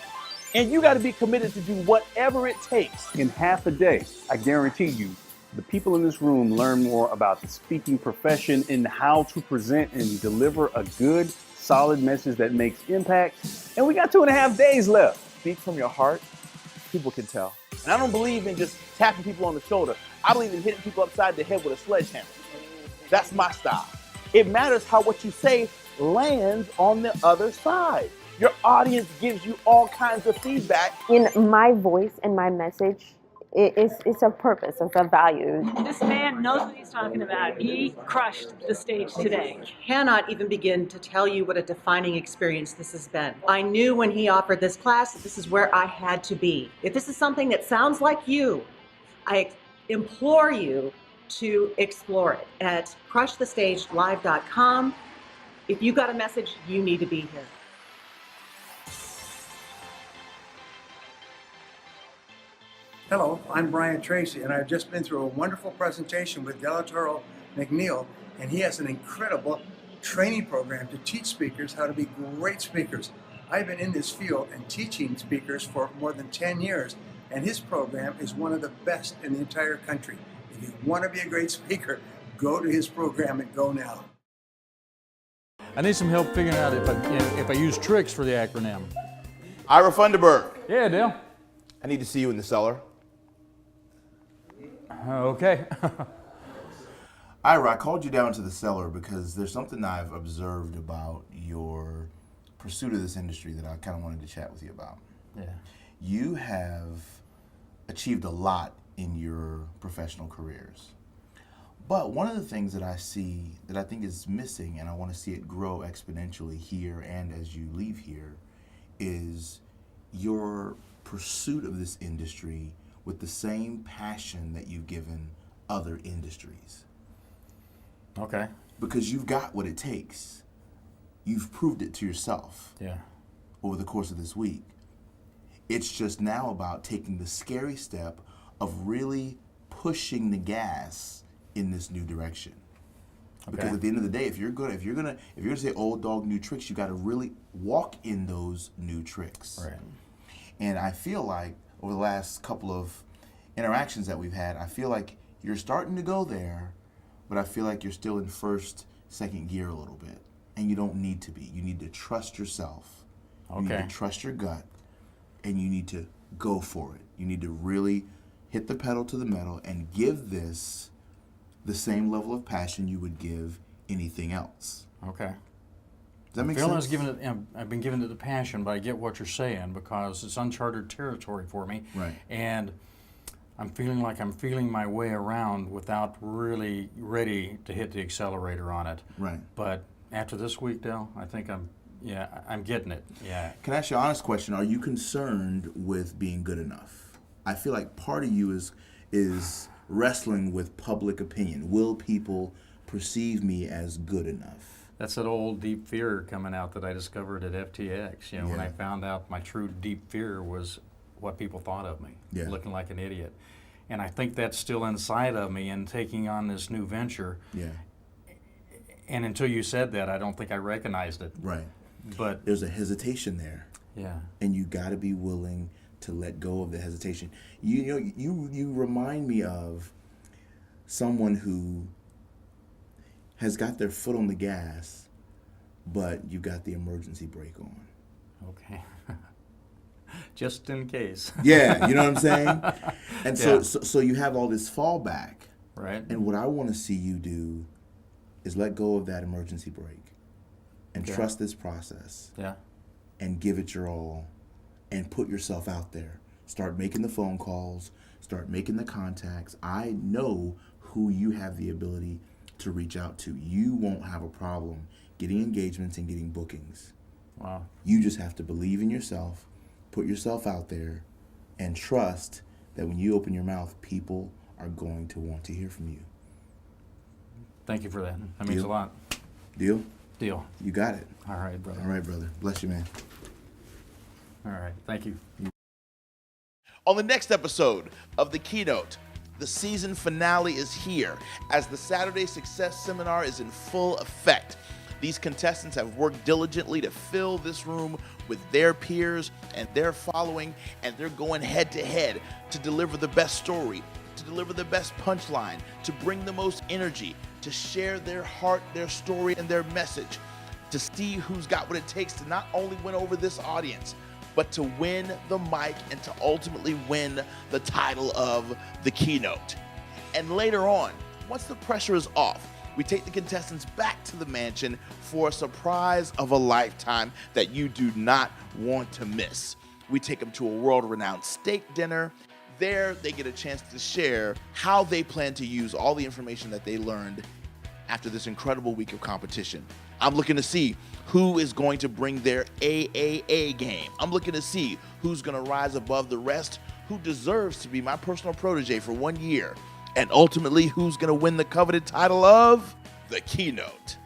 And you got to be committed to do whatever it takes. In half a day, I guarantee you, the people in this room learn more about the speaking profession and how to present and deliver a good, solid message that makes impact. And we got 2.5 days left. Speak from your heart. People can tell. And I don't believe in just tapping people on the shoulder. I believe in hitting people upside the head with a sledgehammer. That's my style. It matters how what you say lands on the other side. Your audience gives you all kinds of feedback. In my voice and my message, it's a purpose, it's a value. This man knows what he's talking about. He crushed the stage today. Cannot even begin to tell you what a defining experience this has been. I knew when he offered this class that this is where I had to be. If this is something that sounds like you, I implore you to explore it at crushthestagelive.com. If you got a message, you need to be here. Hello, I'm Brian Tracy, and I've just been through a wonderful presentation with Delatorro McNeal, and he has an incredible training program to teach speakers how to be great speakers. I've been in this field and teaching speakers for more than 10 years, and his program is one of the best in the entire country. If you want to be a great speaker, go to his program and go now. I need some help figuring out if I use tricks for the acronym. Ira Funderburg. Yeah, Dale. I need to see you in the cellar. Okay. Ira, I called you down to the cellar because there's something I've observed about your pursuit of this industry that I kind of wanted to chat with you about. Yeah. You have achieved a lot in your professional careers. But one of the things that I see that I think is missing, and I want to see it grow exponentially here and as you leave here, is your pursuit of this industry with the same passion that you've given other industries. Okay. Because you've got what it takes. You've proved it to yourself. Yeah. Over the course of this week. It's just now about taking the scary step of really pushing the gas in this new direction. Because at the end of the day, if you're gonna say old dog new tricks, you got to really walk in those new tricks. Right. And I feel like over the last couple of interactions that we've had, I feel like you're starting to go there, but I feel like you're still in first, second gear a little bit. And you don't need to be. You need to trust yourself. You need to trust your gut, and you need to go for it. You need to really hit the pedal to the metal and give this the same level of passion you would give anything else. Okay. Does that make sense? I've been given it the passion, but I get what you're saying because it's uncharted territory for me. Right. And I'm feeling like I'm feeling my way around without really ready to hit the accelerator on it. Right. But after this week, Dale, I think I'm getting it. Yeah. Can I ask you an honest question? Are you concerned with being good enough? I feel like part of you is wrestling with public opinion. Will people perceive me as good enough? That's that old deep fear coming out that I discovered at FTX. You know, when I found out my true deep fear was what people thought of me, looking like an idiot. And I think that's still inside of me and taking on this new venture. Yeah. And until you said that, I don't think I recognized it. Right. But there's a hesitation there. Yeah. And you got to be willing to let go of the hesitation. You remind me of someone who has got their foot on the gas, but you got the emergency brake on. Okay. Just in case. Yeah, you know what I'm saying? And Yeah. so you have all this fallback. Right. And what I want to see you do is let go of that emergency brake and Yeah. trust this process. Yeah. And give it your all and put yourself out there. Start making the phone calls, start making the contacts. I know who you have the ability to reach out to. You won't have a problem getting engagements and getting bookings. Wow. You just have to believe in yourself, put yourself out there, and trust that when you open your mouth, people are going to want to hear from you. Thank you for that. That means a lot. Deal? Deal. You got it. All right, brother. All right, brother. Bless you, man. All right. Thank you. On the next episode of The Keynote, the season finale is here as the Saturday Success Seminar is in full effect. These contestants have worked diligently to fill this room with their peers and their following, and they're going head to head to deliver the best story, to deliver the best punchline, to bring the most energy, to share their heart, their story, and their message, to see who's got what it takes to not only win over this audience, but to win the mic and to ultimately win the title of the keynote. And later on, once the pressure is off, we take the contestants back to the mansion for a surprise of a lifetime that you do not want to miss. We take them to a world-renowned steak dinner. There, they get a chance to share how they plan to use all the information that they learned after this incredible week of competition. I'm looking to see who is going to bring their AAA game. I'm looking to see who's going to rise above the rest, who deserves to be my personal protege for 1 year, and ultimately who's going to win the coveted title of the Keynote.